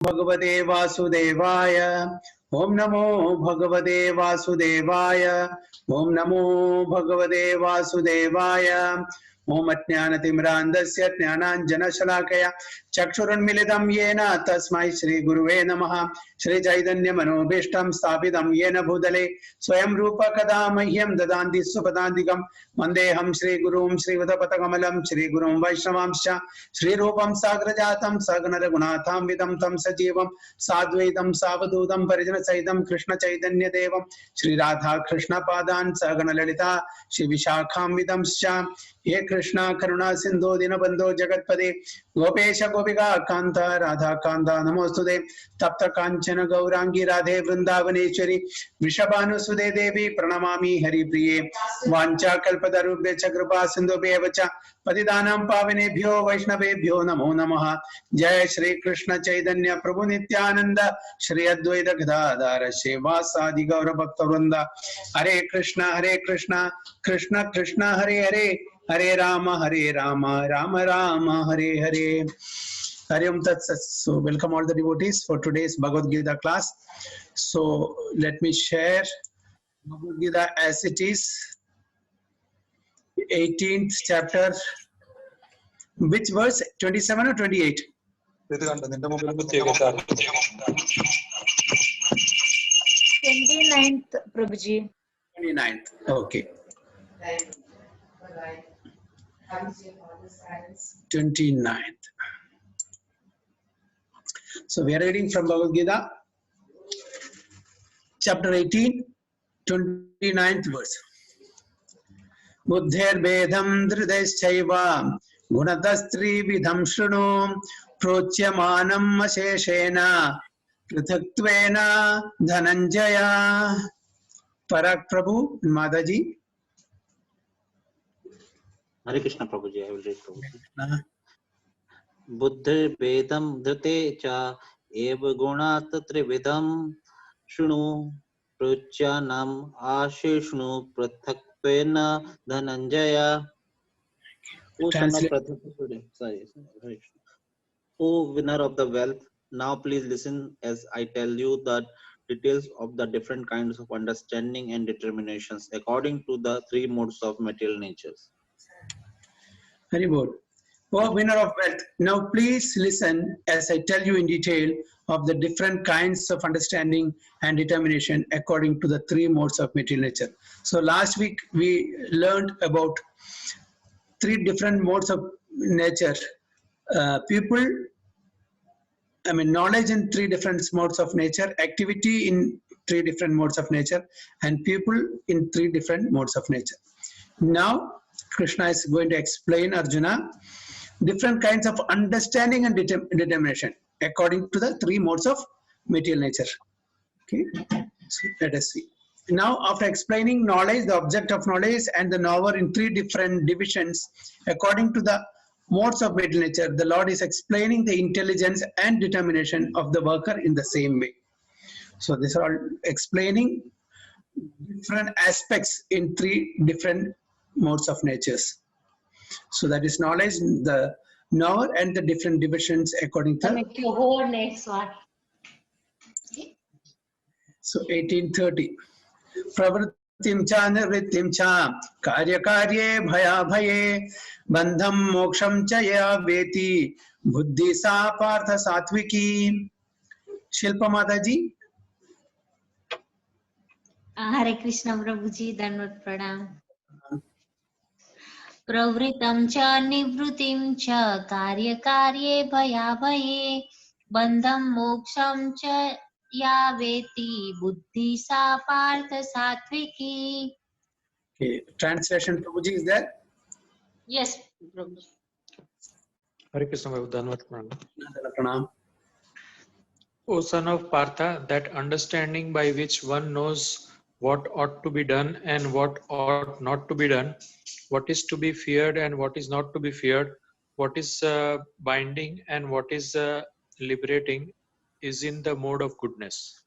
भगवते वासुदेवाय ओम नमो भगवते वासुदेवाय ओम नमो भगवते वासुदेवाय ओम अज्ञानतिमिरान्धस्य ज्ञानाञ्जनशलाकया चक्षुरुन्मिलितं येन तस्मै श्रीगुरुवे नमः। श्रीचैतन्यमनोभीष्टं स्थापितं येन भूतले स्वयं रूप कदा मह्यं ददान्ति सुपदान्तिकं वन्देऽहं श्रीगुरुं श्रीवदपदकमलं श्रीगुरुं वैष्णवांश्च श्रीरूपं साग्रजातं सगणरघुनाथान्वितं तं सजीवं साद्वैतं सावधूतं परिजनसहितं कृष्णचैतन्यदेवं श्रीराधा कृष्णपादान् सगणललिता श्रीविशाखान्वितंश्च हे कृष्णा करुणा सिंधु दीनबंधो जगत्पते गोपेश गोपिका कांत राधा कांत नमोस्तुते तप्त कांचन गौरांगी राधे वृंदावनेश्वरी वृषभानुसुते देवी प्रणमामि हरिप्रिये वाञ्छा कल्पतरुभ्यश्च कृपा सिन्धुभ्येव च पतितानां पावनेभ्यो वैष्णवेभ्यो नमो नमः। जय श्री कृष्ण चैतन्य प्रभु नित्यानंद श्री अद्वैत गदाधर श्रीवासादि गौर भक्तवृंद। हरे Krishna Krishna Krishna Hare Hare Hare Ram Ram Ram Hare Hare. Hari Om Tat Sat. So welcome all the devotees for today's Bhagavad Gita class. So let me share Bhagavad Gita as it is, 18th chapter. Which verse? 27 or 28? 29th, Prabhuji. 29th. Okay. 29th. So we are reading from Bhagavad Gita, chapter 18, 29th verse. Buddhir bedham dhridaschaiva gunatastri vidham shrunu prochyamanam asheshena prithaktvena dhananjaya. Parak Prabhu, Mataji. Hare Krishna Prabhuji, I will read Prabhuji. Buddhir vedam dhrite cha eva gunat trividam shunu pracyanam asheshnu prathakvena dhananjaya. O son of O winner of the wealth, now please listen as I tell you the details of the different kinds of understanding and determinations according to the three modes of material natures. Very good. Oh, winner of wealth. Now please listen as I tell you in detail of the different kinds of understanding and determination according to the three modes of material nature. So last week we learned about three different modes of nature. Knowledge in three different modes of nature, activity in three different modes of nature, and people in three different modes of nature. Now Krishna is going to explain Arjuna different kinds of understanding and determination according to the three modes of material nature. Okay, so let us see. Now, after explaining knowledge, the object of knowledge, and the knower in three different divisions according to the modes of material nature, the Lord is explaining the intelligence and determination of the worker in the same way. So these are all explaining different aspects in three different modes of natures. So that is knowledge, the knower, and the different divisions according to. Make your whole next one. So 1830. Pravrittim cha nivrittim cha karya karye bhaya bhaye bandham moksham cha ya veti buddhi sa partha satviki. Shilpa Mataji. Hare Krishna Prabhuji, Danvat Pranam. Pravritam cha nivrutim cha karya karye bhaya bhaye bandham moksham cha ya veti buddhi sa partha satviki. Okay. Translation Prabhuji is there? Yes, Prabhuji. Hare Krishna Danvat Pranam. O son of Partha, that understanding by which one knows what ought to be done and what ought not to be done, what is to be feared and what is not to be feared, what is binding and what is liberating, is in the mode of goodness.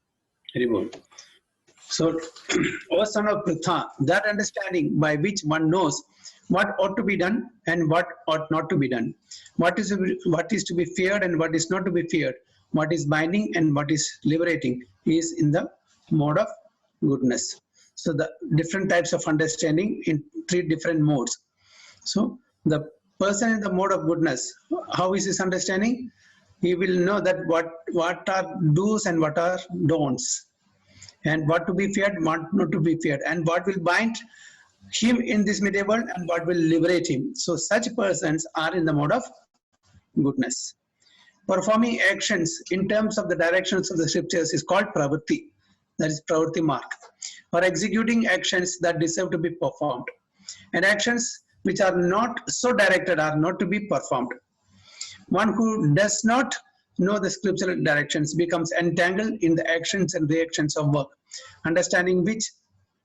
Very good. So, O son of Pritha, that understanding by which one knows what ought to be done and what ought not to be done, what is to be feared and what is not to be feared, what is binding and what is liberating is in the mode of goodness. So the different types of understanding in 3 different modes. So the person in the mode of goodness, how is his understanding? He will know that what are do's and what are don'ts, and what to be feared, what not to be feared, and what will bind him in this material world and what will liberate him. So such persons are in the mode of goodness. Performing actions in terms of the directions of the scriptures is called pravritti, that is pravritti mark, or executing actions that deserve to be performed, and actions which are not so directed are not to be performed. One who does not know the scriptural directions becomes entangled in the actions and reactions of work, understanding which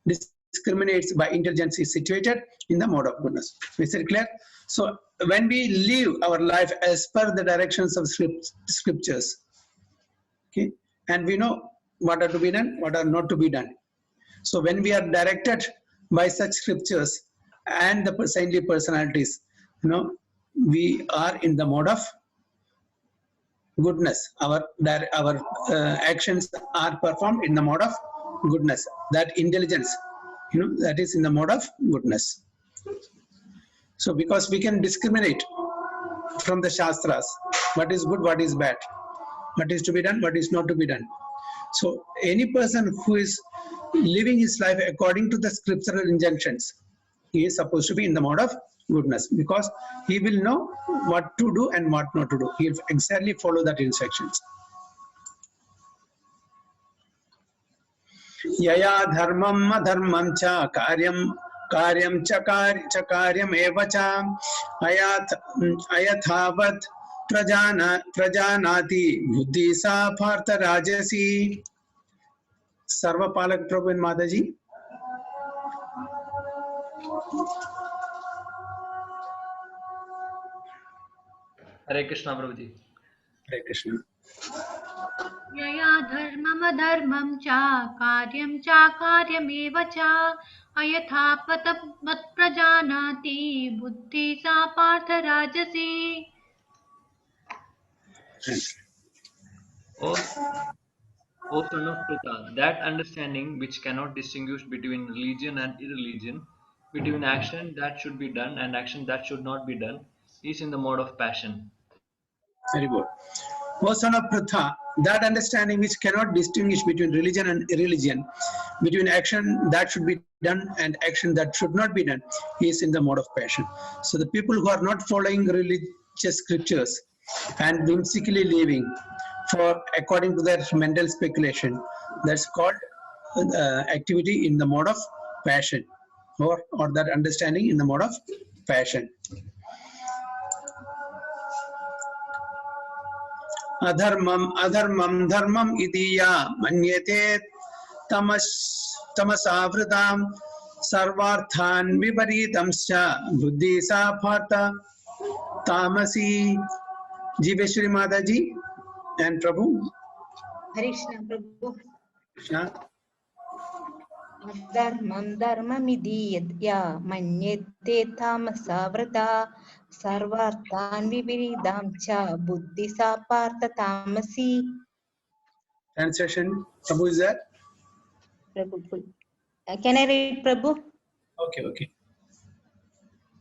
discriminates by intelligence is situated in the mode of goodness. Is it clear? So when we live our life as per the directions of scriptures, okay, and we know what are to be done, what are not to be done. So when we are directed by such scriptures and the saintly personalities, we are in the mode of goodness. Our actions are performed in the mode of goodness. That intelligence, that is in the mode of goodness. So because we can discriminate from the Shastras, what is good, what is bad, what is to be done, what is not to be done. So any person who is living his life according to the scriptural injunctions, he is supposed to be in the mode of goodness, because he will know what to do and what not to do. He will exactly follow that instructions. Yaya dharmam adharmam cha karyam cha karyam eva cha ayathavat prajanati buddhi sa partha rajasi. Sarvapalak Prabhu and Mataji. Hare Krishna, Prabhuji. Hare Krishna. यया धर्मम धर्मम च काryam च अयथापत प्रजानाति बुद्धि सा पार्थ राजसी. O son of Pritha, that understanding which cannot distinguish between religion and irreligion, between action that should be done and action that should not be done, is in the mode of passion. Very good. O son of Pritha, that understanding which cannot distinguish between religion and irreligion, between action that should be done and action that should not be done, is in the mode of passion. So the people who are not following religious scriptures and whimsically living for according to their mental speculation, that's called activity in the mode of passion, or that understanding in the mode of passion. Adharmam dharmam idiya manyate tamasavritam sarvarthan viparitamsya buddhi sa partha tamasi. Jiveshwari Mataji and Prabhu. Hare Krishna, Prabhu. Krishna. Dharmam dharmamidiyatya manyate tamasavrata sarvarthan viviridam cha buddhi sa partha tamasi. Translation. Prabhu is there? Prabhu. Can I read, Prabhu? Okay.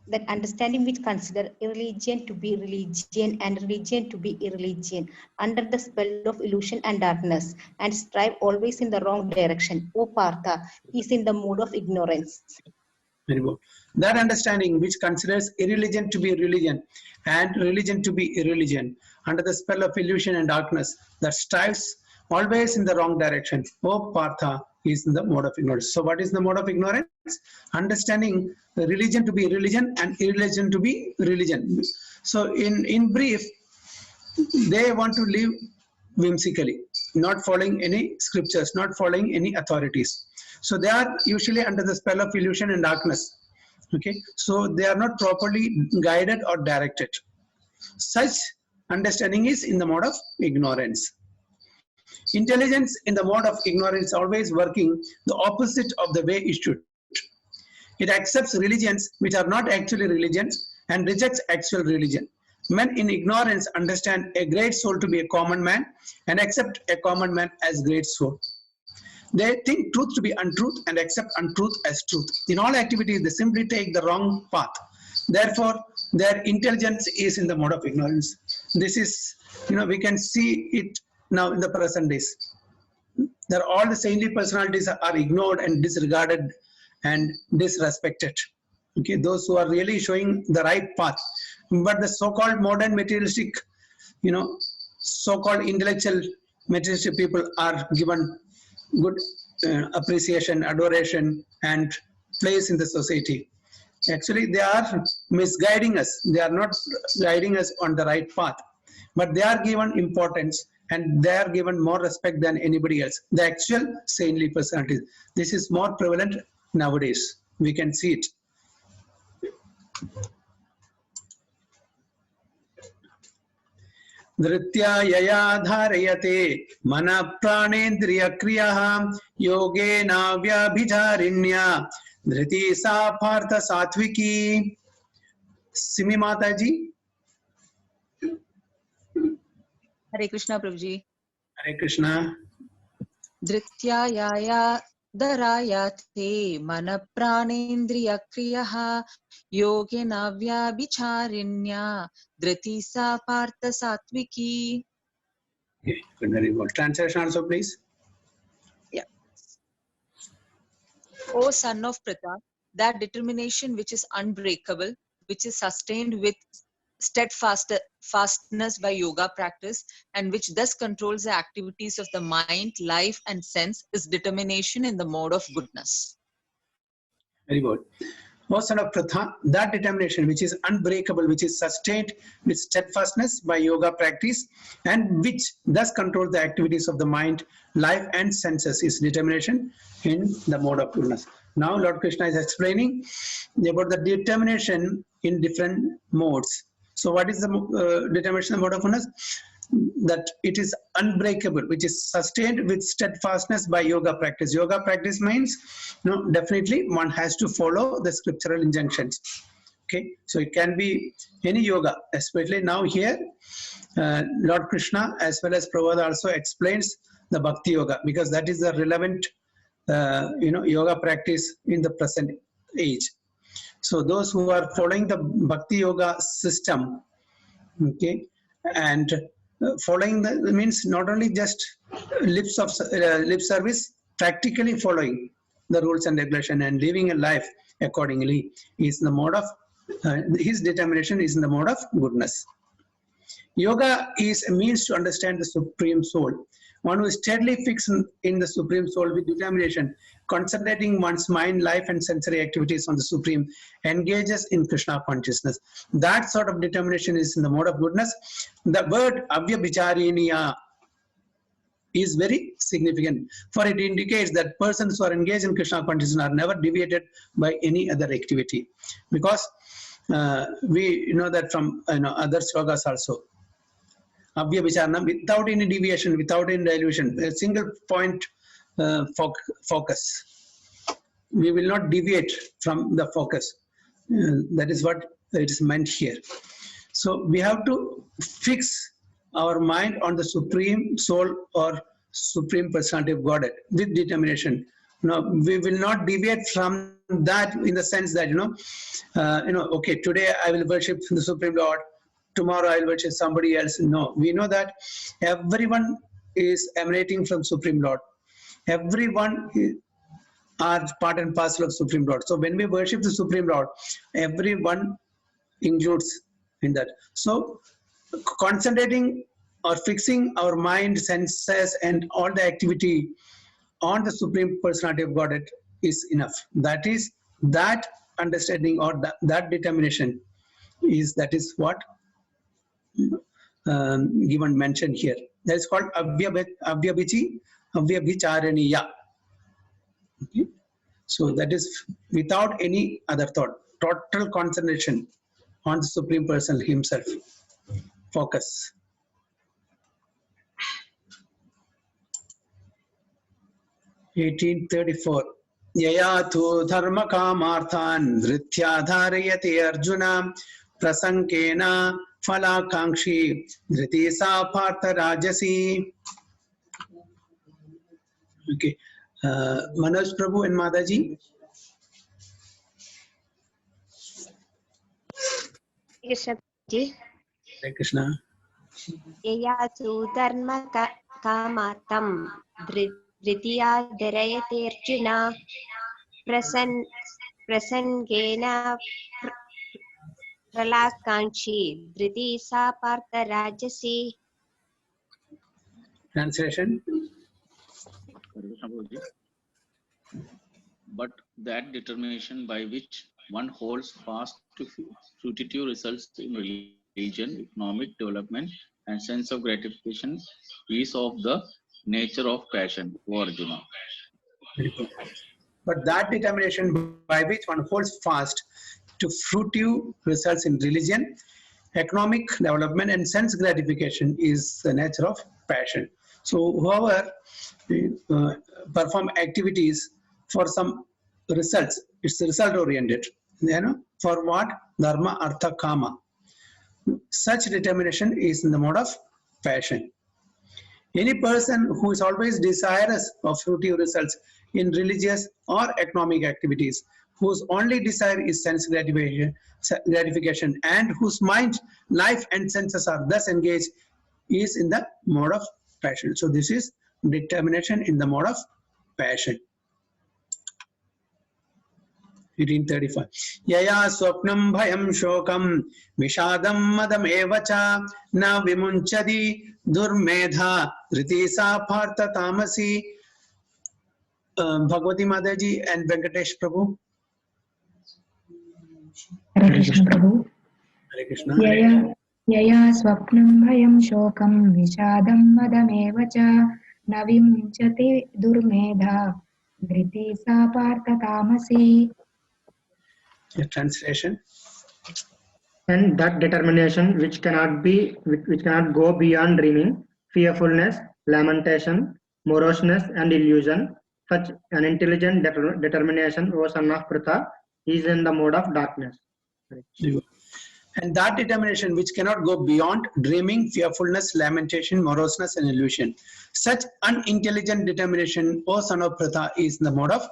That understanding which consider irreligion to be religion and religion to be irreligion under the spell of illusion and darkness, and strive always in the wrong direction, O Partha, is in the mood of ignorance. Very good. That understanding which considers irreligion to be religion and religion to be irreligion under the spell of illusion and darkness, that strives always in the wrong direction, O Partha, is in the mode of ignorance. So what is the mode of ignorance? Understanding the religion to be religion and irreligion to be religion. So in brief, they want to live whimsically, not following any scriptures, not following any authorities. So they are usually under the spell of illusion and darkness. Okay, so they are not properly guided or directed. Such understanding is in the mode of ignorance. Intelligence in the mode of ignorance always working the opposite of the way it should. It accepts religions which are not actually religions and rejects actual religion. Men in ignorance understand a great soul to be a common man and accept a common man as great soul. They think truth to be untruth and accept untruth as truth. In all activities, they simply take the wrong path. Therefore, their intelligence is in the mode of ignorance. This is, we can see it now in the present days. There all the saintly personalities are ignored and disregarded and disrespected. Okay, those who are really showing the right path. But the so-called modern materialistic, so-called intellectual materialistic people are given good appreciation, adoration, and place in the society. Actually, they are misguiding us. They are not guiding us on the right path. But they are given importance and they are given more respect than anybody else. The actual saintly personalities. This is more prevalent nowadays. We can see it. Dhritya yaya dharayate mana pranendriya kriyaha yogena vyabhijarinya dhriti sa partha satviki. Simi Mataji. Hare Krishna, Prabhuji. Hare Krishna. Dhrityaya dharayate mana pranendriya kriyaha yogena vyabhicharinya dhriti sa partha satviki. Okay, very well. Translation also, please. Yeah. O son of Pritha, that determination which is unbreakable, which is sustained with steadfastness by yoga practice, and which thus controls the activities of the mind, life, and sense, is determination in the mode of goodness. Very good. O son of Pratha, that determination which is unbreakable, which is sustained with steadfastness by yoga practice, and which thus controls the activities of the mind, life, and senses, is determination in the mode of goodness. Now Lord Krishna is explaining about the determination in different modes. So what is the determination of mode of goodness? That it is unbreakable, which is sustained with steadfastness by yoga practice. Yoga practice means, definitely one has to follow the scriptural injunctions. Okay, so it can be any yoga, especially now here, Lord Krishna as well as Prabhupada also explains the Bhakti Yoga, because that is the relevant, yoga practice in the present age. So those who are following the Bhakti Yoga system, okay, and following the means not only just lip service, practically following the rules and regulation and living a life accordingly is the mode of his determination is in the mode of goodness. Yoga is a means to understand the Supreme Soul. One who is steadily fixed in the Supreme Soul with determination, concentrating one's mind, life, and sensory activities on the Supreme, engages in Krishna consciousness. That sort of determination is in the mode of goodness. The word avyabhichariniya is very significant, for it indicates that persons who are engaged in Krishna consciousness are never deviated by any other activity. Because we know that from other slokas also. Avyabhicharana, without any deviation, without any dilution, a single point focus. We will not deviate from the focus. That is what it is meant here. So we have to fix our mind on the Supreme Soul or Supreme Personality of Godhead with determination. We will not deviate from that in the sense that, okay, today I will worship the Supreme Lord, tomorrow I will worship somebody else. No, we know that everyone is emanating from Supreme Lord. Everyone are part and parcel of Supreme Lord. So when we worship the Supreme Lord, everyone includes in that. So concentrating or fixing our mind, senses, and all the activity on the Supreme Personality of Godhead is enough. That is that understanding or that determination is what given mentioned here. That is called avyabhicharaniya. Okay. So that is without any other thought, total concentration on the Supreme Person himself. Focus. (1834) Yaya tu dharma kamarthan dhritya dharayati arjuna prasankena falakankshi dhriti sa partha rajasi. Okay, Manoj Prabhu and Mataji. Yes, Sabji. Hare Krishna. Yayasu dharma kamatam dhritiya dharayate arjuna prasangena pralakanchi dhriti sa partha rajasi. Translation. But that determination by which one holds fast to fruitive results in religion, economic development, and sense of gratification is of the nature of passion, O Arjuna. But that determination by which one holds fast to fruitive results in religion, economic development, and sense gratification is the nature of passion. So whoever perform activities for some results, it's result oriented. For what? Dharma, artha, kama. Such determination is in the mode of passion. Any person who is always desirous of fruitive results in religious or economic activities, whose only desire is sense gratification, and whose mind, life, and senses are thus engaged, is in the mode of passion. So this is determination in the mode of passion. 1835. Yaya swapnam bhayam shokam vishadam madam evacha na vimunchadi durmedha dhriti sa partha tamasi. Bhagavati Mataji and Venkatesh Prabhu. Hare Krishna Prabhu. Hare Krishna. Yaya swapnam bhayam shokam vishadam madameva cha navimunchati durmedha dhriti sa partha tamasi. Translation. And that determination which cannot go beyond dreaming, fearfulness, lamentation, moroseness, and illusion. Such an intelligent determination, O son of Pritha, is in the mode of darkness. And that determination which cannot go beyond dreaming, fearfulness, lamentation, moroseness, and illusion. Such unintelligent determination, O son of Pritha, is in the mode of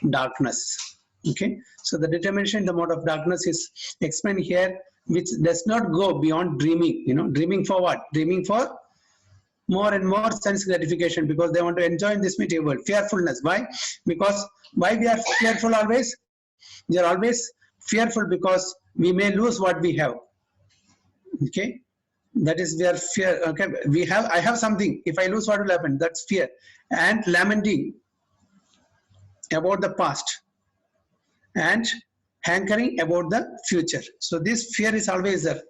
darkness. Okay, so the determination in the mode of darkness is explained here, which does not go beyond dreaming. Dreaming for what? Dreaming for more and more sense gratification, because they want to enjoy in this material world. Fearfulness. Why? Because why we are fearful always? We are always fearful because we may lose what we have. Okay, that is we are fear. Okay, I have something. If I lose, what will happen? That's fear. And lamenting about the past and hankering about the future. So this fear is always there.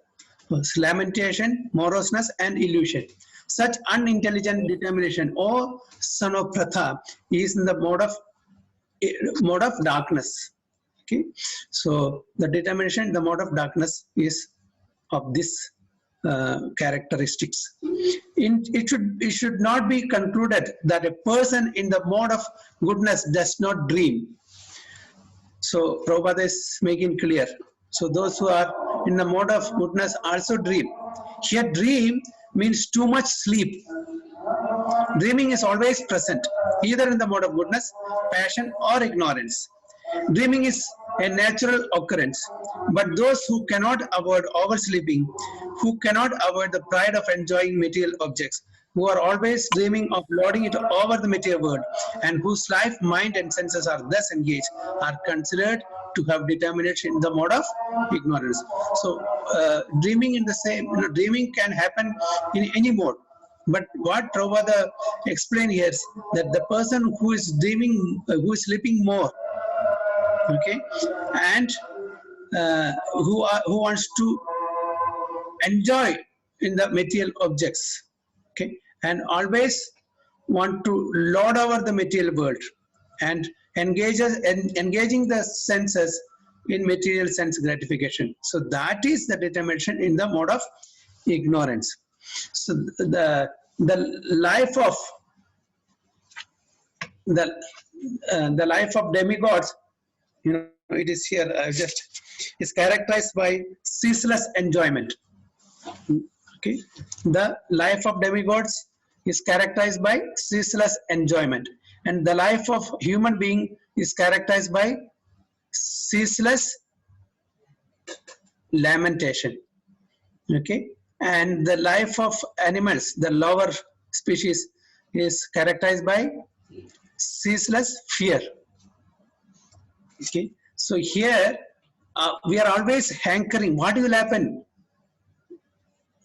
Lamentation, moroseness, and illusion. Such unintelligent determination, O son of Pratha, is in the mode of darkness. Okay, so the determination in the mode of darkness is of this characteristics. It should not be concluded that a person in the mode of goodness does not dream. So Prabhupada is making clear. So those who are in the mode of goodness also dream. Here dream means too much sleep. Dreaming is always present, either in the mode of goodness, passion, or ignorance. Dreaming is a natural occurrence, but those who cannot avoid oversleeping, who cannot avoid the pride of enjoying material objects, who are always dreaming of lording it over the material world, and whose life, mind, and senses are thus engaged, are considered to have determination in the mode of ignorance. So, dreaming in the same, dreaming can happen in any mode. But what Prabhupada explained here is that the person who is dreaming, who is sleeping more, okay, and who wants to enjoy in the material objects, okay, and always want to lord over the material world and engaging the senses in material sense gratification. So that is the determination in the mode of ignorance. So the life of demigods, it is here. I've just is characterized by ceaseless enjoyment. Okay, the life of demigods is characterized by ceaseless enjoyment, and the life of human being is characterized by ceaseless lamentation. Okay, and the life of animals, the lower species, is characterized by ceaseless fear. Okay, so here we are always hankering. What will happen?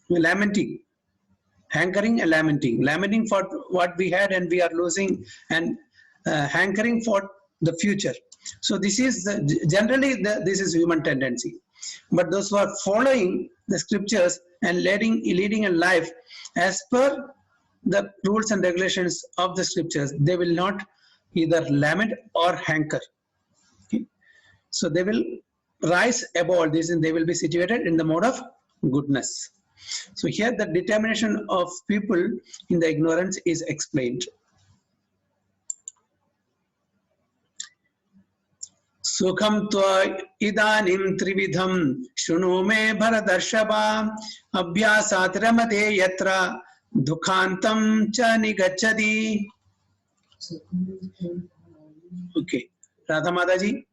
Lamenting, hankering and lamenting for what we had and we are losing, and hankering for the future. So this is generally this is human tendency. But those who are following the scriptures and leading a life as per the rules and regulations of the scriptures, they will not either lament or hanker. Okay? So they will rise above this and they will be situated in the mode of goodness. So here the determination of people in the ignorance is explained. Sukham tva idanim trividham shunu me bharadarshava abhyasat ramade yatra dukhantam cha nigacchati. Okay, Radha Mataji.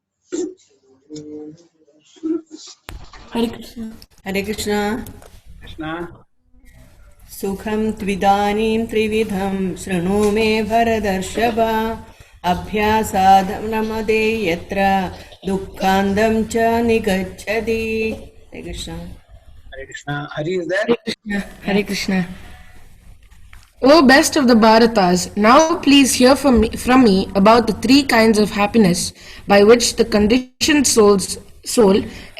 Hare Krishna. Hare Krishna. Krishna. Sukham tvidanim trividham shranu me bharadarshava abhyasad namade yatra dukkhandam cha nigacchati. Hare Krishna. Hare Krishna. Hari is there? Hare Krishna. Hare Krishna. O best of the Bharatas, now please hear from me about the three kinds of happiness by which the conditioned soul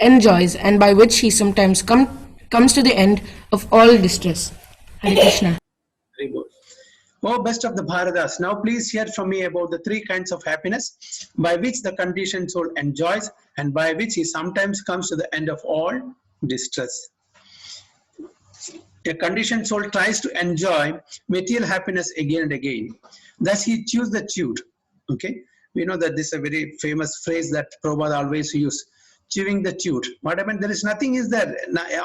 enjoys and by which he sometimes comes to the end of all distress. Hare Krishna. Very good. Oh, best of the Bharatas, now please hear from me about the three kinds of happiness by which the conditioned soul enjoys and by which he sometimes comes to the end of all distress. A conditioned soul tries to enjoy material happiness again and again. Thus he chews the chewed. Okay, we know that this is a very famous phrase that Prabhupada always used. Chewing the chewed. What happened? There is nothing is there.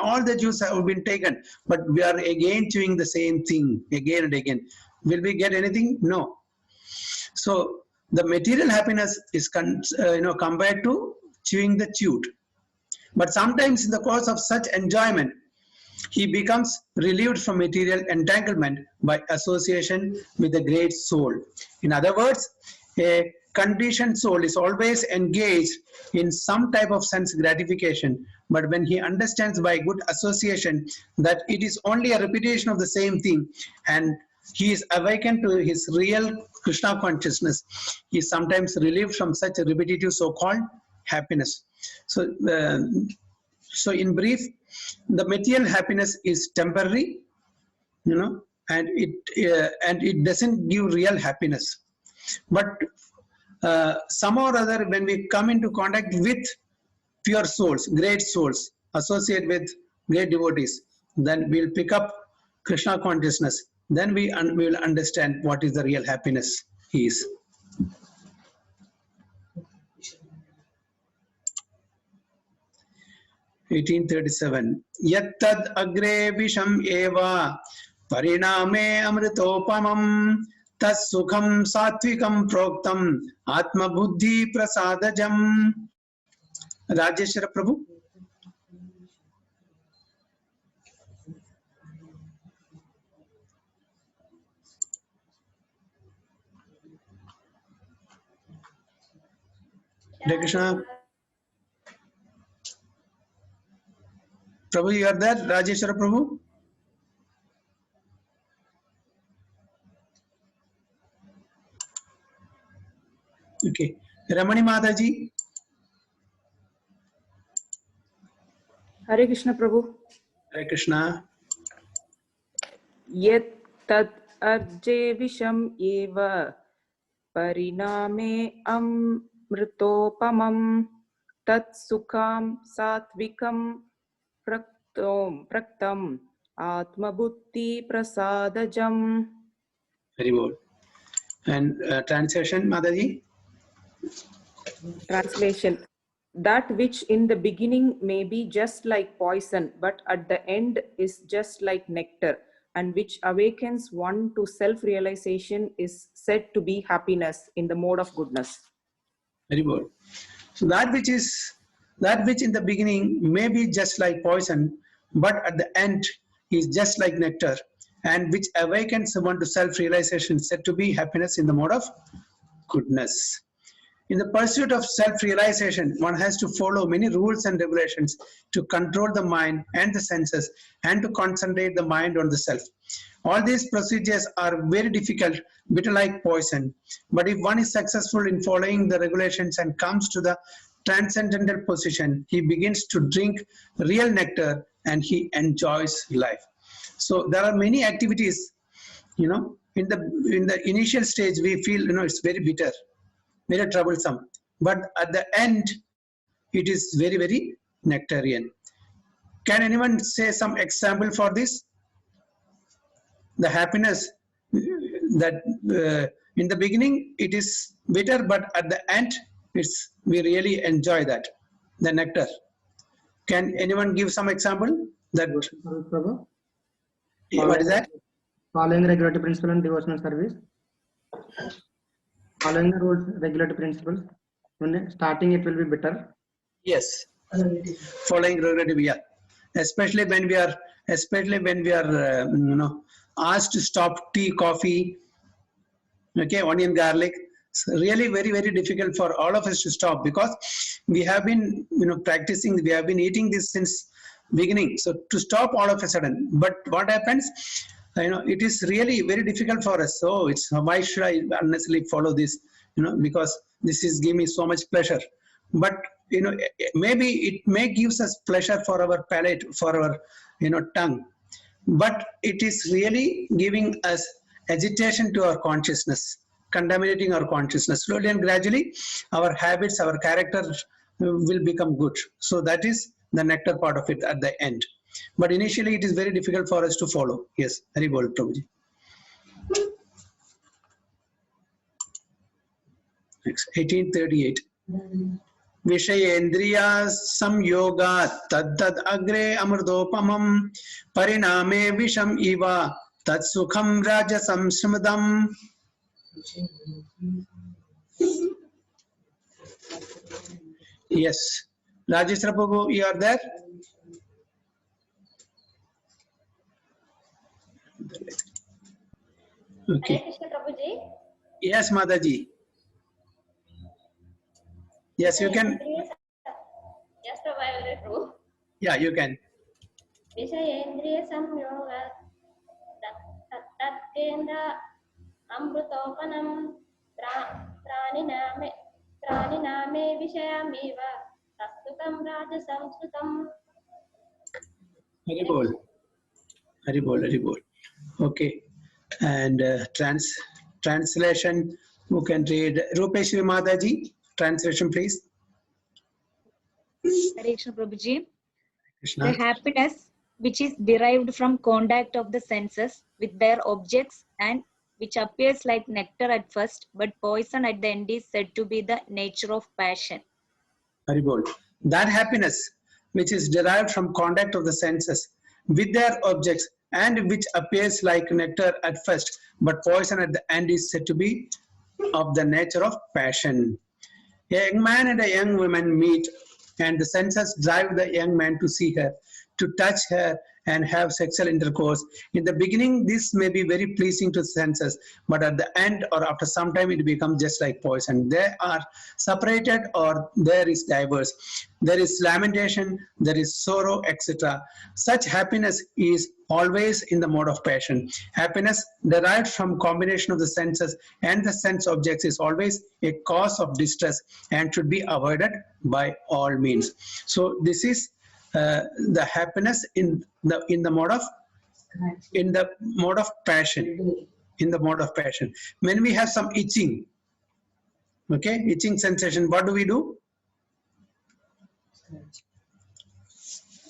All the juice have been taken, but we are again chewing the same thing again and again. Will we get anything? No. So the material happiness is compared to chewing the chewed. But sometimes in the course of such enjoyment, he becomes relieved from material entanglement by association with the great soul. In other words, a conditioned soul is always engaged in some type of sense gratification, but when he understands by good association that it is only a repetition of the same thing and he is awakened to his real Krishna consciousness, he is sometimes relieved from such a repetitive so-called happiness. So in brief, the material happiness is temporary, and it doesn't give real happiness. But somehow or other, when we come into contact with pure souls, great souls, associate with great devotees, then we'll pick up Krishna consciousness. Then we will understand what is the real happiness is. Yattad agre visham eva pariname amritopamam tas sukham satvikam proktam atma buddhi prasadajam. Rajeshwara Prabhu. Hare Krishna. Prabhu, you are there? Rajeshwara Prabhu? Okay. Ramani Mataji. Hare Krishna Prabhu. Hare Krishna. Yet tad arje visham eva pariname amritopamam tat sukham satvikam praktam atma buddhi prasadajam. Very good. And translation, Mataji? Translation. that which in the beginning may be just like poison, but at the end is just like nectar, and which awakens one to self-realization is said to be happiness in the mode of goodness. Very good. So that which in the beginning may be just like poison, but at the end is just like nectar, and which awakens one to self-realization said to be happiness in the mode of goodness. In the pursuit of self-realization, one has to follow many rules and regulations to control the mind and the senses and to concentrate the mind on the self. All these procedures are very difficult, bitter like poison. But if one is successful in following the regulations and comes to the transcendental position, he begins to drink real nectar and he enjoys life. So there are many activities, in the initial stage we feel, it's very bitter, very troublesome, but at the end it is very, very nectarian. Can anyone say some example for this? The happiness that in the beginning it is bitter, but at the end we really enjoy that, the nectar. Can anyone give some example? That what is that? Following regulatory principle and devotional service. Following the rules, regulatory principles. When starting, it will be better. Yes, following regulatory, yeah. Especially when we are asked to stop tea, coffee, okay, onion, garlic. It's really very, very difficult for all of us to stop, because we have been practicing, we have been eating this since beginning. So to stop all of a sudden, but what happens? It is really very difficult for us. So it's, why should I unnecessarily follow this? Because this is giving me so much pleasure. But maybe it may gives us pleasure for our palate, for our tongue, but it is really giving us agitation to our consciousness, contaminating our consciousness. Slowly and gradually, our habits, our character will become good. So that is the nectar part of it at the end. But initially, it is very difficult for us to follow. Yes, very well, Prabhuji. Next, 1838. Vishayendriya samyoga tad agre amrdopamam pariname visham iva tad sukham rajasam srimadam. Yes, Rajeshwara Prabhu, you are there? Okay. Yes, Mataji. Yes, you can. Yes, Prabhu, true. Yeah, you can. Vishayendriya samyoga tat kendra amrutopanam praniname vishayamiva tastukam rajasam sutam. Haribol. Haribol. Okay. And translation, who can read? Rupeshri Mataji, translation please. Hare Krishna Prabhuji. The happiness which is derived from contact of the senses with their objects and which appears like nectar at first but poison at the end is said to be the nature of passion. Haribol. That happiness which is derived from contact of the senses with their objects and which appears like nectar at first but poison at the end is said to be of the nature of passion. A young man and a young woman meet, and the senses drive the young man to see her, to touch her and have sexual intercourse. In the beginning, this may be very pleasing to the senses, but at the end or after some time, it becomes just like poison. They are separated or there is diverse. There is lamentation, there is sorrow, etc. Such happiness is always in the mode of passion. Happiness derived from combination of the senses and the sense objects is always a cause of distress and should be avoided by all means. So this is the happiness in the mode of passion. In the mode of passion. When we have some itching, okay, itching sensation, what do?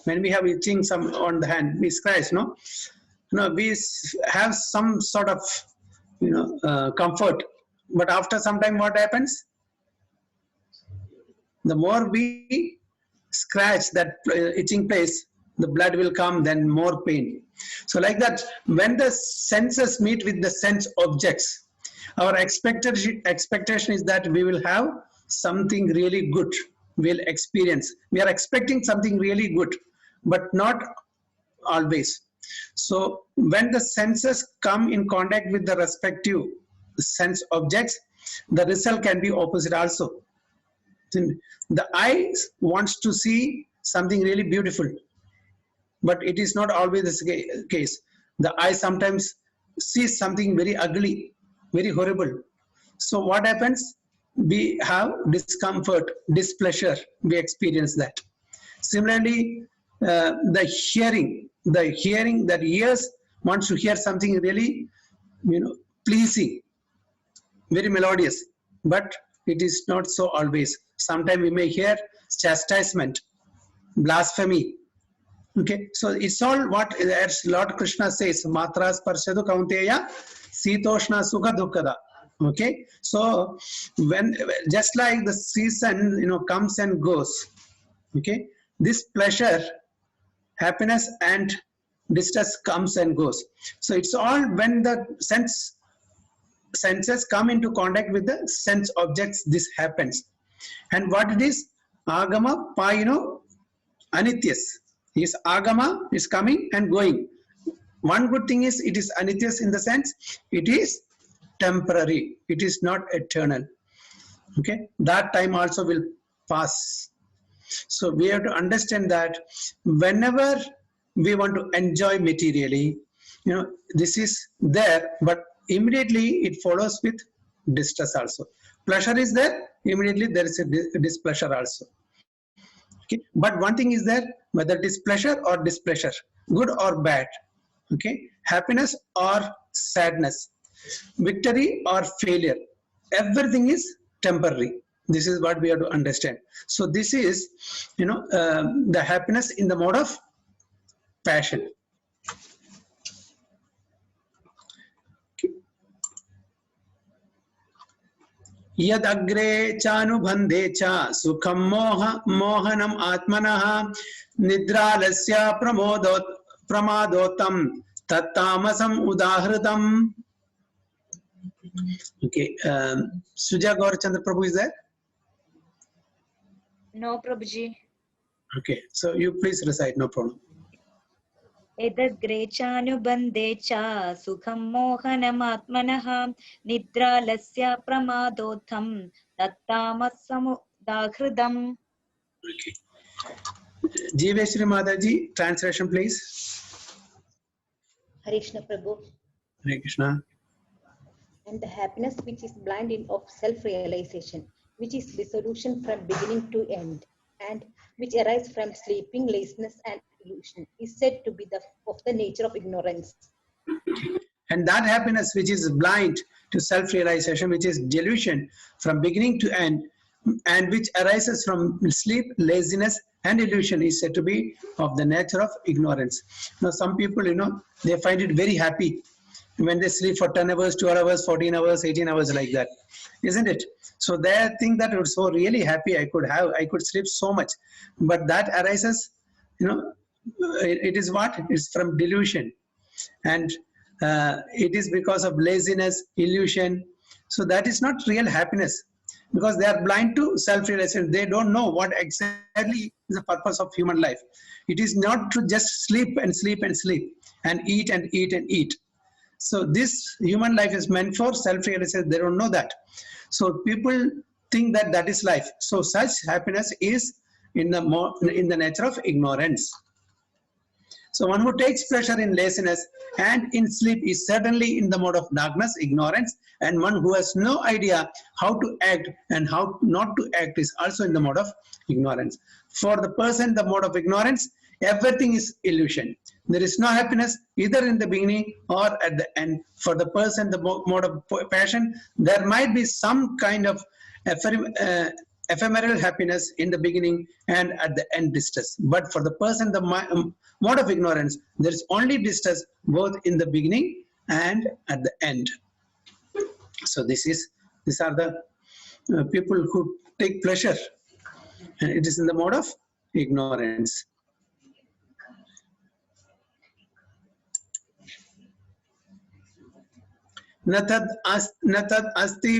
When we have itching some on the hand, we scratch, no? We have some sort of comfort, but after some time, what happens? The more we scratch that itching place, the blood will come, then more pain. So like that, when the senses meet with the sense objects, our expectation is that we will have something really good, we'll experience. We are expecting something really good, but not always. So when the senses come in contact with the respective sense objects, the result can be opposite also. The eye wants to see something really beautiful, but it is not always the case. The eye sometimes sees something very ugly, very horrible. So what happens? We have discomfort, displeasure, we experience that. Similarly, the hearing, that ears wants to hear something really, pleasing, very melodious, but it is not so always. Sometimes we may hear chastisement, blasphemy. Okay, so it's all what, as Lord Krishna says, matras parshadu kaunteya sitoshna sukha dukkada. Okay, so when, just like the season comes and goes, okay, this pleasure, happiness and distress comes and goes. So it's all when the senses come into contact with the sense objects, this happens. And what it is? Agama pa anityas. Is agama is coming and going. One good thing is it is anityas in the sense it is temporary, it is not eternal. Okay, that time also will pass. So we have to understand that whenever we want to enjoy materially, this is there, but immediately it follows with distress also. Pleasure is there, immediately there is a displeasure also. Okay, but one thing is there, whether it is pleasure or displeasure, good or bad, okay, happiness or sadness, victory or failure, everything is temporary. This is what we have to understand. So this is, the happiness in the mode of passion. Yad agre chanubhandhe cha sukham mohanam atmanah nidralasya pramadotam tattamasam udahritam. Okay, Suja Gaurachandra Prabhu is there? No, Prabhuji. Okay, so you please recite, no problem. एतद्ग्रे चानुबन्धे च सुखं मोहनमात्मनः निद्रालस्य प्रमादोत्थं तत्तामसमुदाहृतम्. Okay. Jiveshri Mataji, translation please. Hare Krishna Prabhu. Hare Krishna. And the happiness which is blind of self-realization, which is dissolution from beginning to end, and which arises from sleeping, laziness, and illusion, is said to be of the nature of ignorance. And that happiness which is blind to self-realization, which is delusion from beginning to end, and which arises from sleep, laziness, and illusion, is said to be of the nature of ignorance. Now, some people, they find it very happy when they sleep for 10 hours, 12 hours, 14 hours, 18 hours, like that, isn't it? So they think that it's so really happy, I could sleep so much, but that arises, it is what? It's from delusion, and it is because of laziness, illusion. So that is not real happiness, because they are blind to self-realization. They don't know what exactly is the purpose of human life. It is not to just sleep and sleep and sleep and eat and eat and eat. So this human life is meant for self-realization. They don't know that. So people think that that is life. So such happiness is in the nature of ignorance. So one who takes pleasure in laziness and in sleep is certainly in the mode of darkness, ignorance, and one who has no idea how to act and how not to act is also in the mode of ignorance. For the person, the mode of ignorance, everything is illusion. There is no happiness either in the beginning or at the end. For the person, the mode of passion, there might be some kind of ephemeral happiness in the beginning and at the end distress. But for the person, the mode of ignorance, there is only distress both in the beginning and at the end. So these are the people who take pleasure And it is in the mode of ignorance. न तद् अस्ति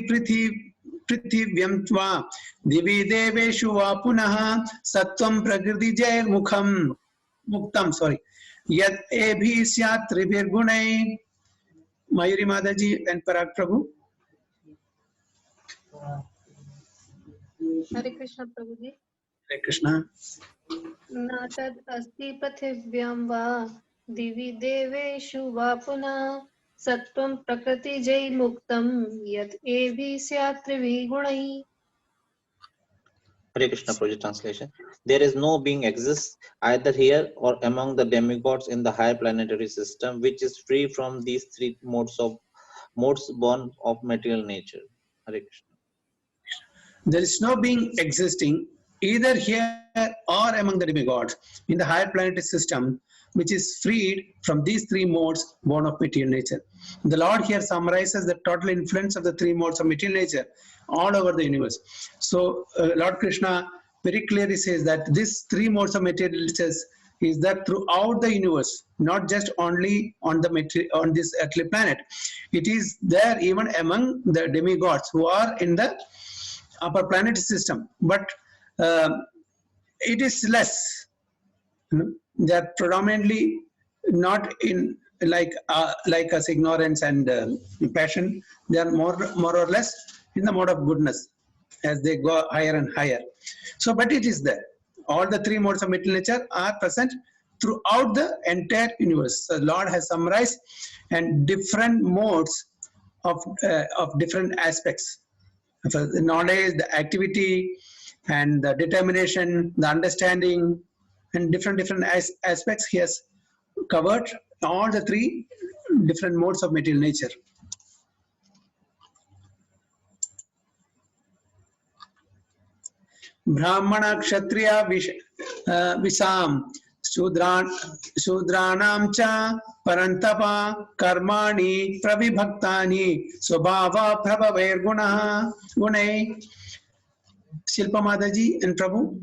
पृथिव्यं त्वा दिवि देवेषु वा पुनः सत्वं प्रकृतिजैर्मुखं मुक्तं यत् एभिः स्यात् त्रिभिर्गुणैः. Mayuri Mataji and Parag Prabhu. Hare Krishna Prabhuji. Hare Krishna. न तद् अस्ति पृथिव्यां वा दिवि देवेषु वा पुनः सत्त्वं प्रकृतिजैर्मुक्तं यत् एभिः स्यात् त्रिभिः गुणैः. Hare Krishna Project Translation. There is no being exists either here or among the demigods in the higher planetary system which is free from these three modes born of material nature. Hare Krishna. There is no being existing either here or among the demigods in the higher planetary system which is freed from these three modes born of material nature. The Lord here summarizes the total influence of the three modes of material nature all over the universe. So Lord Krishna very clearly says that these three modes of material nature is there throughout the universe, not just only on this earthly planet. It is there even among the demigods who are in the upper planetary system, but it is less. They are predominantly not in like us, ignorance and passion. They are more or less in the mode of goodness as they go higher and higher. So, but it is there. All the three modes of material nature are present throughout the entire universe. So, Lord has summarized and different modes of different aspects. So the knowledge, the activity, and the determination, the understanding, and different aspects he has covered all the three different modes of material nature. Brahmana, Kshatriya, Visam, Shudranam cha Parantapa Karmani Pravibhaktani Swabhava Prabhaver Gunai. Shilpa Mataji and Prabhu.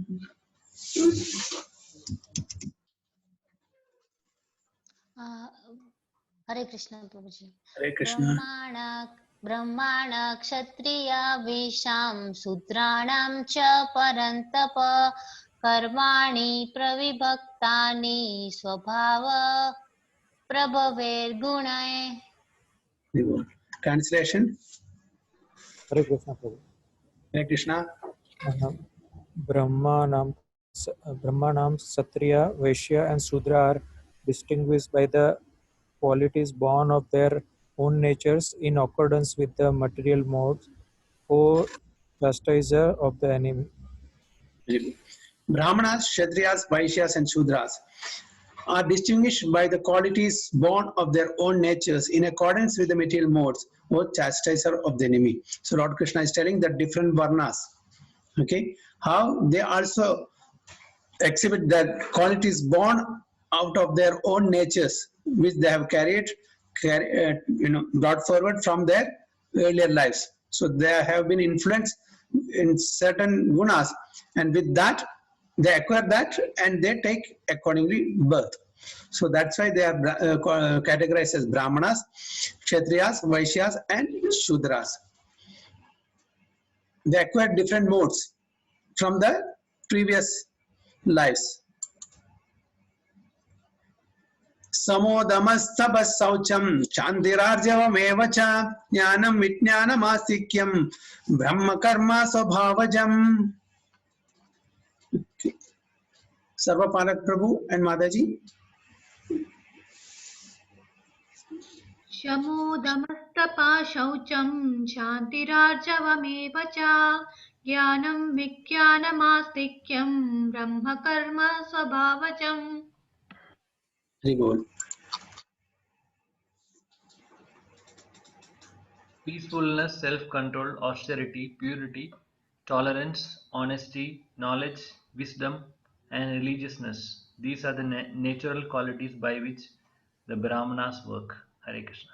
Hare Krishna Prabhuji. Hare Krishna. Brahmana Kshatriya Visham Sudranam cha Parantapa Karmani Pravibhaktani Swabhava Prabhaver Gunai. Translation. Hare Krishna Prabhu. Hare Krishna. Brahmanam, Satriya, Vaishya and Sudra are distinguished by the qualities born of their own natures in accordance with the material modes, O chastiser of the enemy. Brahmanas, Kshatriyas, Vaishyas and Shudras are distinguished by the qualities born of their own natures in accordance with the material modes, O chastiser of the enemy. So Lord Krishna is telling that different varnas, okay, how they also exhibit the qualities born out of their own natures, which they have brought forward from their earlier lives. So they have been influenced in certain gunas, and with that they acquire that and they take accordingly birth. So that's why they are categorized as Brahmanas, Kshatriyas, Vaishyas and Shudras. They acquire different modes from the previous lives. Samodamasthabas saucham chandirarjavameva cha jnanam vijnanamastikyam brahma karma swabhavajam. Sarva Parak Prabhu and Mataji. शमोदमस्तपा शौचं शान्तिरार्जवमेव च ज्ञानं विज्ञानमास्तिक्यं ब्रह्मकर्म स्वभावजम्. Peacefulness, self-control, austerity, purity, tolerance, honesty, knowledge, wisdom, and religiousness. These are the natural qualities by which the Brahmanas work. Hare Krishna.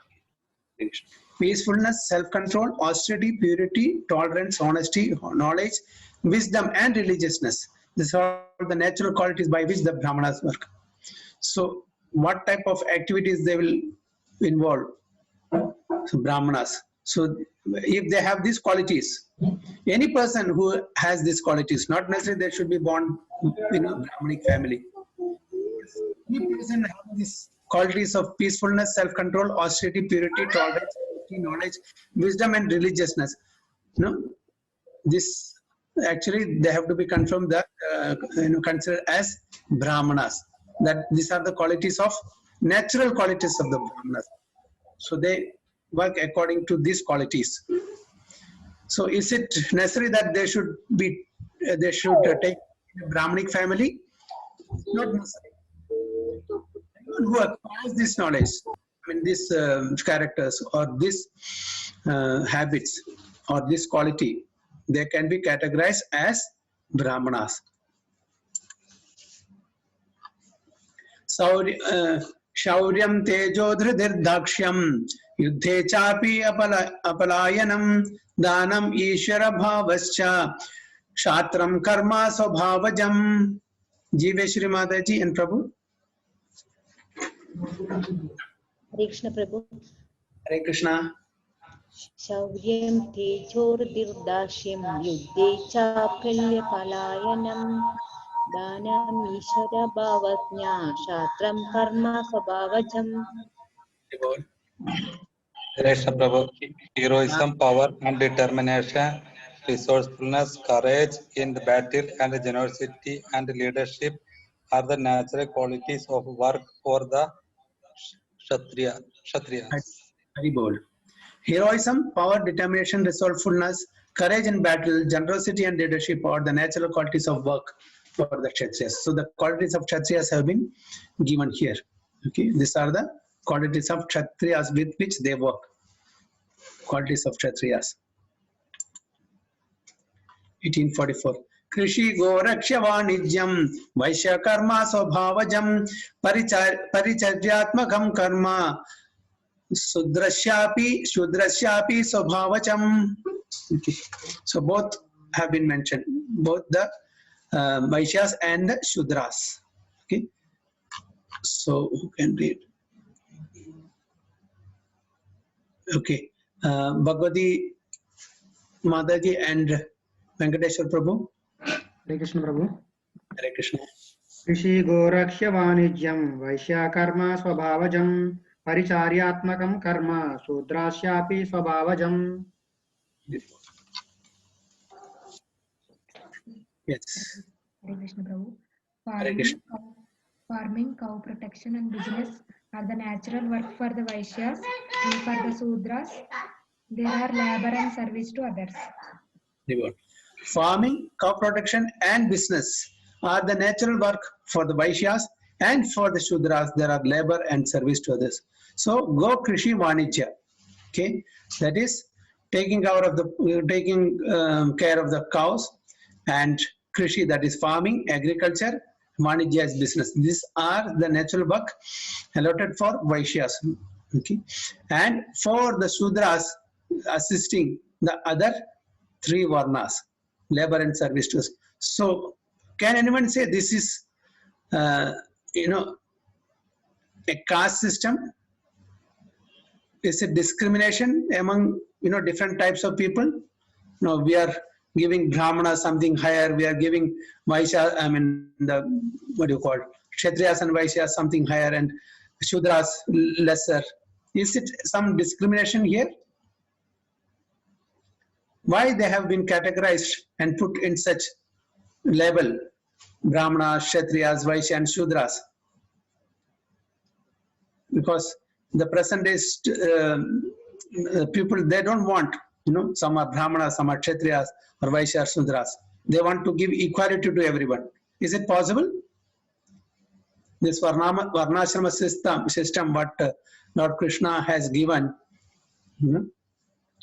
Peacefulness, self-control, austerity, purity, tolerance, honesty, knowledge, wisdom, and religiousness. These are the natural qualities by which the Brahmanas work. So, what type of activities they will involve? So, Brahmanas. So, if they have these qualities, any person who has these qualities, not necessarily they should be born in a Brahmanic family. Any person having these qualities of peacefulness, self-control, austerity, purity, tolerance, knowledge, wisdom, and religiousness. This actually they have to be confirmed that considered as Brahmanas. That these are the qualities of natural qualities of the Brahmanas. So they work according to these qualities. So is it necessary that they should take a Brahmanic family? Not necessary. Anyone who acquires this knowledge, these characters or these habits or this quality, they can be categorized as Brahmanas. Shauryam tejo dhridir dakshyam yuddhe chapi apalayanam danam ishara bhavascha shatram karma swabhavajam. Jiveshri Mataji and Prabhu. Hare Krishna Prabhu. Hare Krishna. Shauryam tejordirdashyam yuddhe chapalya palayanam danam ishara bhavajna shatram karma swabhavajam. Krishna Prabhu. Heroism, power and determination, resourcefulness, courage in the battle, and generosity and leadership are the natural qualities of work for the Kshatriyas. Very bold. Heroism, power, determination, resourcefulness, courage in battle, generosity and leadership are the natural qualities of work for the Kshatriyas. So the qualities of Kshatriyas have been given here. Okay, these are the qualities of Kshatriyas with which they work. Qualities of Kshatriyas. 1844. Krishi Goraksha Vanijyam Vaishya Karma Swabhavajam Paricharyatmakam Karma Sudrasyapi Swabhavajam. Okay. So both have been mentioned, both the Vaishyas and the Shudras. Okay. So who can read? Okay. Bhagavati Mataji and Venkateshwar Prabhu. Hare Krishna Prabhu. Hare Krishna. Krishi Gorakshya Vanijyam Vaishya Karma Swabhavajam Paricharyatmakam Karma Sudrasyapi Swabhavajam. Yes. Hare Krishna Prabhu. Hare Krishna. Farming, cow protection and business are the natural work for the Vaishyas, and for the Sudras, there are labor and service to others. Farming, cow protection and business are the natural work for the Vaishyas, and for the Shudras there are labor and service to others. So go Krishi Vanijya. Okay, that is taking care of the cows, and Krishi, that is farming, agriculture, Vanijya is business. These are the natural work allotted for Vaishyas. Okay, and for the Shudras, assisting the other three Varnas, labor and service to us. So can anyone say this is a caste system? Is it discrimination among different types of people? No, we are giving Brahmana something higher, we are giving Vaishya, Kshatriyas and Vaishyas something higher, and Shudras lesser. Is it some discrimination here? Why they have been categorized and put in such level, Brahmanas, Kshatriyas, Vaishya and Shudras? Because the present day people, they don't want, some are Brahmanas, some are Kshatriyas or Vaishya or Shudras. They want to give equality to everyone. Is it possible? This Varnashrama system what Lord Krishna has given,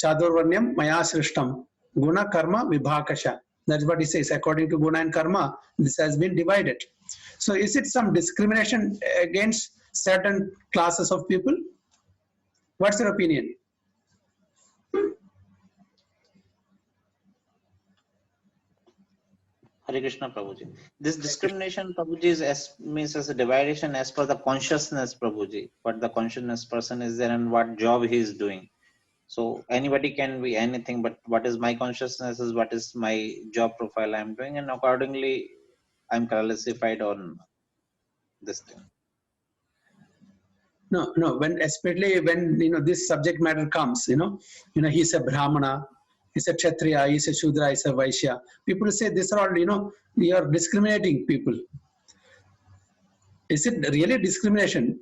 Chadurvarnyam Maya Srishtam, Guna Karma Vibhakasha. That's what he says. According to Guna and Karma, this has been divided. So is it some discrimination against certain classes of people? What's your opinion? Hare Krishna, Prabhuji. This discrimination, Prabhuji, is means as a division as per the consciousness, Prabhuji. What the consciousness person is there and what job he is doing. So anybody can be anything, but what is my consciousness is what is my job profile I'm doing, and accordingly I'm classified on this thing. No. When especially when this subject matter comes, he's a Brahmana, he's a Kshatriya, he's a Shudra, he's a Vaishya. People say these are all, you are discriminating people. Is it really discrimination?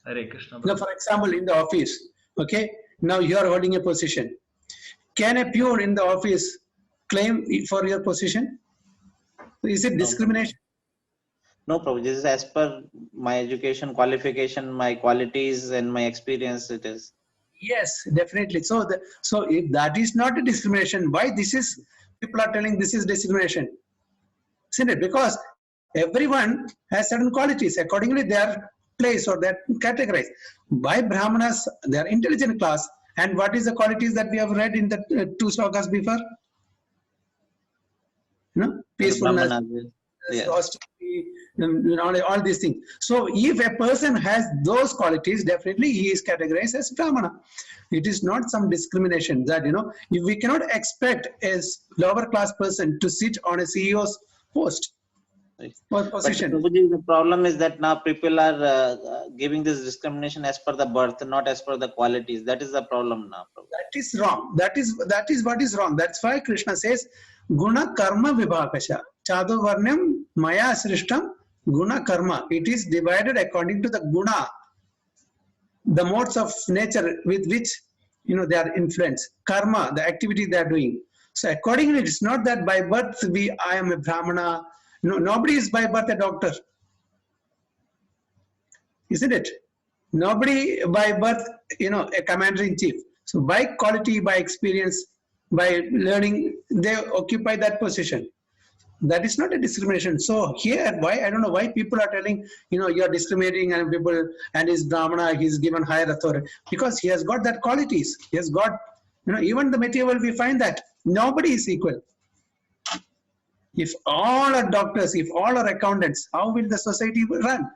Hare Krishna. Now, for example, in the office, okay, now you are holding a position. Can a peon in the office claim for your position? Is it discrimination? No, Prabhuji, this is as per my education, qualification, my qualities and my experience it is. Yes, definitely. So if that is not a discrimination, why people are telling this is discrimination? Isn't it? Because everyone has certain qualities. Accordingly, they are placed or they are categorized. By Brahmanas, they are intelligent class. And what is the qualities that we have read in the two slokas before? Peacefulness, Yes. austerity, all these things. So if a person has those qualities, definitely he is categorized as Brahmana. It is not some discrimination that, if we cannot expect a lower class person to sit on a CEO's post or position. But the problem is that now people are giving this discrimination as per the birth, not as per the qualities. That is the problem now. That is wrong. That is what is wrong. That's why Krishna says, Guna karma vibhakasha. Chadu varnam maya srishtam guna karma. It is divided according to the guna, the modes of nature with which they are influenced. Karma, the activity they are doing. So accordingly, it's not that by birth I am a Brahmana. No, nobody is by birth a doctor, isn't it? Nobody by birth, a commander-in-chief. So by quality, by experience, by learning, they occupy that position. That is not a discrimination. So here, I don't know why people are telling, you are discriminating and people, and he's Brahmana, he's given higher authority. Because he has got that qualities. He has got, even the material we find that nobody is equal. If all are doctors, if all are accountants, how will the society run?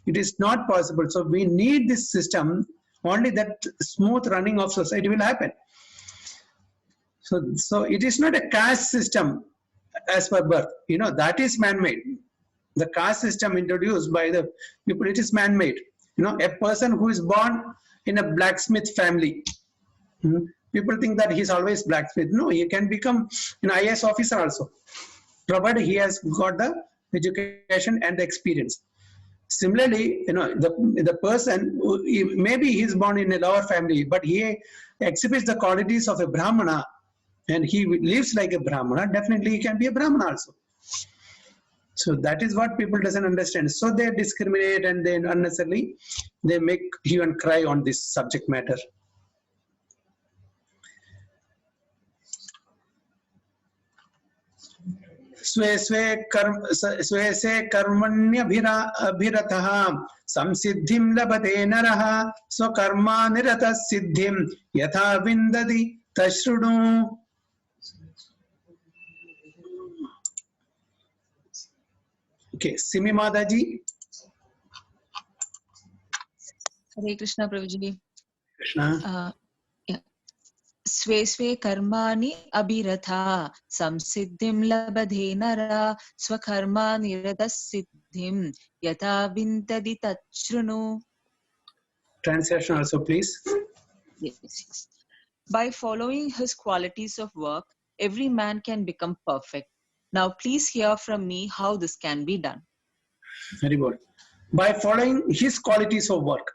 It is not possible. So we need this system. Only that smooth running of society will happen. So it is not a caste system as per birth. That is man-made. The caste system introduced by the people, it is man-made. A person who is born in a blacksmith family, people think that he's always blacksmith. No, he can become an IAS officer also, provided he has got the education and the experience. Similarly, the person, maybe he's born in a lower family, but he exhibits the qualities of a Brahmana and he lives like a Brahmana, definitely he can be a Brahmana also. So that is what people doesn't understand. So they discriminate and they unnecessarily, they make hue and cry on this subject matter. स्वे स्वे कर्मण्यभिरतः संसिद्धिं लभते नरः स्वकर्मानिरतः सिद्धिं यथा विन्दति तच्छृणु. Okay, Simi Mataji. Hare Krishna, Prabhuji. Krishna. स्वे स्वे कर्माणि अभिरथा संसिद्धिं लभते नरः स्वकर्मानिरतः सिद्धिं यथा विन्दति तच्छृणु. Translation also, please. Yes. By following his qualities of work, every man can become perfect. Now please hear from me how this can be done. Very good. By following his qualities of work,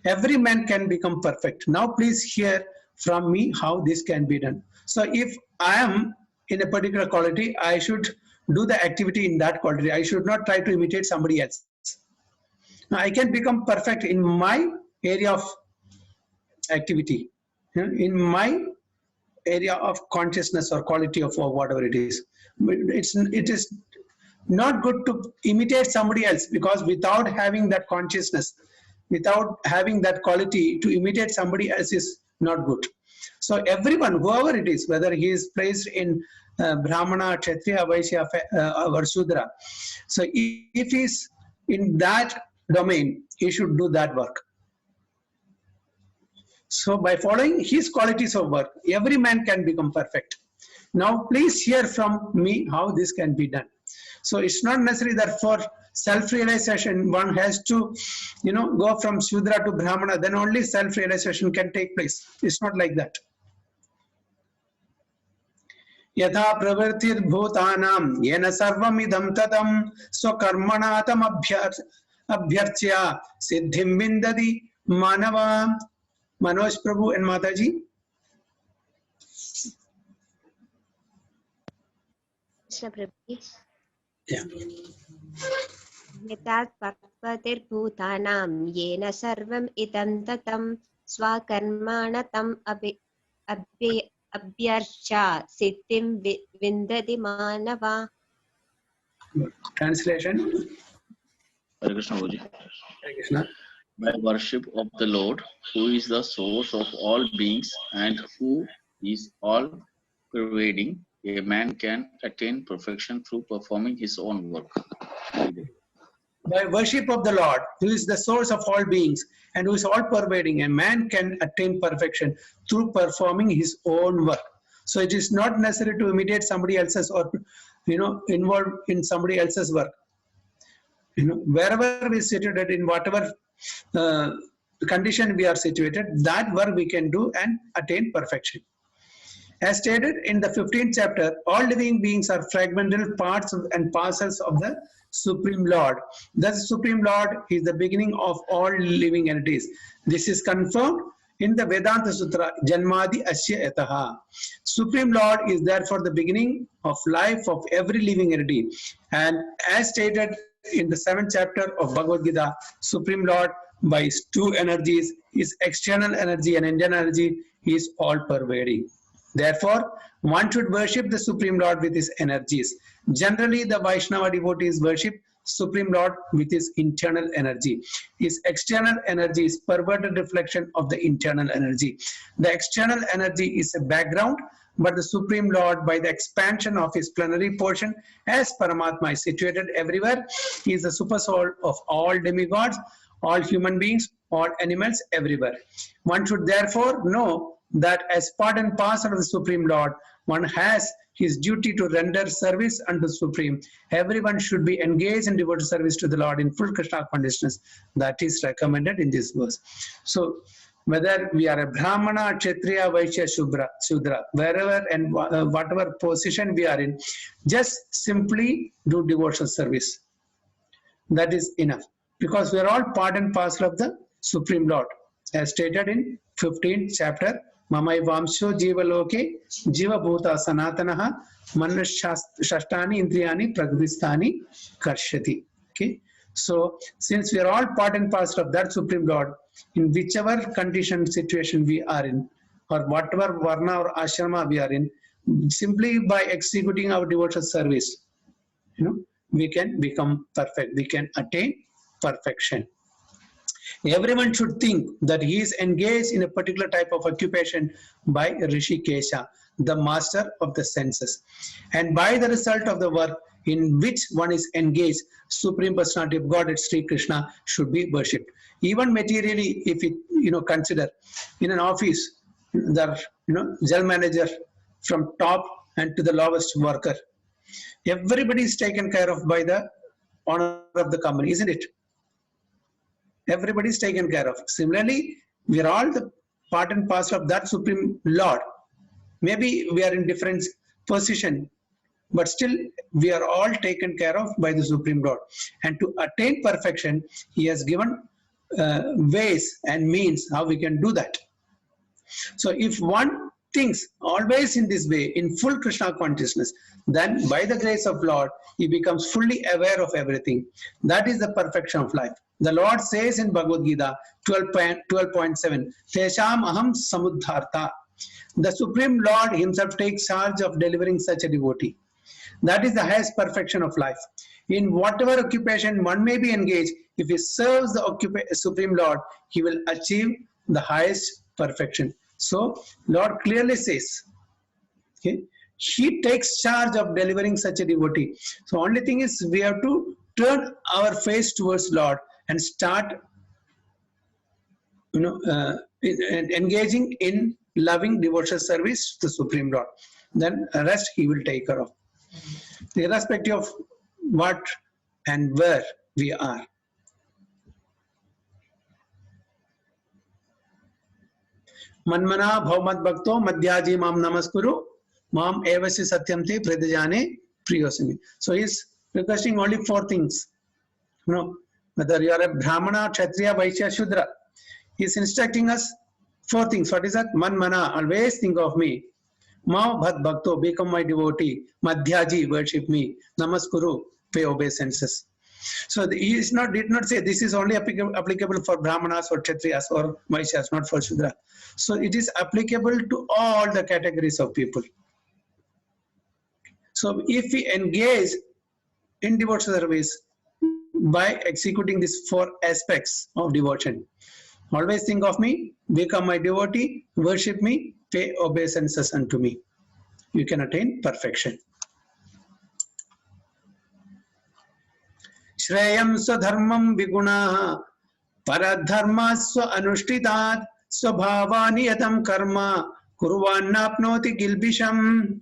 every man can become perfect. Now please hear from me how this can be done. So if I am in a particular quality, I should do the activity in that quality. I should not try to imitate somebody else. Now I can become perfect in my area of activity, in my area of consciousness or quality of whatever it is. It is not good to imitate somebody else, because without having that consciousness, without having that quality, to imitate somebody else is not good. So everyone, whoever it is, whether he is placed in Brahmana, Kshatriya, Vaishya, or Shudra, so if he is in that domain, he should do that work. So by following his qualities of work, every man can become perfect. Now please hear from me how this can be done. So it's not necessary that for self-realization one has to, go from Shudra to Brahmana, then only self-realization can take place. It's not like that. Yatha pravritir bhutanam yena sarvam idam tatam swakarmanatam abhyarchya siddhim vindadi manava. Manoj Prabhu and Mataji. Yeah. यतात् पर्वतिर्भूतानां येन सर्वम् इदं ततं स्वकर्माण तम् अभ्यर्च्य सिद्धिं विन्दति मानवा. Translation. Hare Krishna, Guruji. Hare Krishna. By worship of the Lord, who is the source of all beings and who is all pervading, a man can attain perfection through performing his own work. By worship of the Lord, who is the source of all beings and who is all pervading, a man can attain perfection through performing his own work. So it is not necessary to imitate somebody else's or involve in somebody else's work. Wherever we are situated, in whatever condition we are situated, that work we can do and attain perfection. As stated in the 15th chapter, all living beings are fragmental parts and parcels of the Supreme Lord. Thus, Supreme Lord is the beginning of all living entities. This is confirmed in the Vedanta Sutra, Janmadi Asya Etaha. Supreme Lord is therefore the beginning of life of every living entity. And as stated in the 7th chapter of Bhagavad Gita, Supreme Lord by his two energies, his external energy and internal energy, is all pervading. Therefore, one should worship the Supreme Lord with his energies. Generally, the Vaishnava devotees worship Supreme Lord with his internal energy. His external energy is perverted reflection of the internal energy. The external energy is a background, but the Supreme Lord, by the expansion of his plenary portion, as Paramatma is situated everywhere, he is the super soul of all demigods, all human beings, all animals, everywhere. One should therefore know that as part and parcel of the Supreme Lord, one has his duty to render service unto Supreme. Everyone should be engaged in devoted service to the Lord in full Krishna consciousness. That is recommended in this verse. So, whether we are a Brahmana, Kshatriya, Vaishya, Shudra, wherever and whatever position we are in, just simply do devotional service. That is enough. Because we are all part and parcel of the Supreme Lord. As stated in 15th chapter, Mamai Vamsho Jiva Loke Jiva Bhuta Sanatanaha Manashashtani Indriyani Pragristani Karshati. Okay. So since we are all part and parcel of that Supreme Lord, in whichever condition, situation we are in, or whatever varna or ashrama we are in, simply by executing our devotional service, we can become perfect. We can attain perfection. Everyone should think that he is engaged in a particular type of occupation by Rishikesha, the master of the senses. And by the result of the work in which one is engaged, Supreme Personality of Godhead Sri Krishna should be worshipped. Even materially, if you consider in an office, the general manager from top and to the lowest worker, everybody is taken care of by the owner of the company, isn't it? Everybody is taken care of. Similarly, we are all the part and parcel of that Supreme Lord. Maybe we are in different position, but still we are all taken care of by the Supreme Lord. And to attain perfection, he has given ways and means how we can do that. So if one thinks always in this way, in full Krishna consciousness, then by the grace of Lord, he becomes fully aware of everything. That is the perfection of life. The Lord says in Bhagavad Gita 12.7, Tesham aham samudharta. The Supreme Lord himself takes charge of delivering such a devotee. That is the highest perfection of life. In whatever occupation one may be engaged, if he serves the Supreme Lord, he will achieve the highest perfection. So Lord clearly says, okay, he takes charge of delivering such a devotee. So only thing is we have to turn our face towards Lord and start, engaging in loving devotional service to Supreme Lord. Then the rest he will take care of, irrespective of what and where we are. Manmana bhavmat bhakto madhyaji mam namaskuru mam evasi satyam te pradajane priyosami. So he is requesting only 4 things. Whether you are a Brahmana, Kshatriya, Vaishya, Shudra, he is instructing us 4 things. What is that? Manmana, always think of me. Ma bhat bhakto, become my devotee. Madhyaji, worship me. Namaskuru, pay obeisances. So he did not say this is only applicable for Brahmanas or Kshatriyas or Vaishyas, not for Shudra. So it is applicable to all the categories of people. So if we engage in devotional service by executing these 4 aspects of devotion, always think of me, become my devotee, worship me, pay obeisances unto me, you can attain perfection. Shreyam swadharmam viguna paradharma swa anushtitat swabhavani yatam karma kurvannapnoti gilbisham.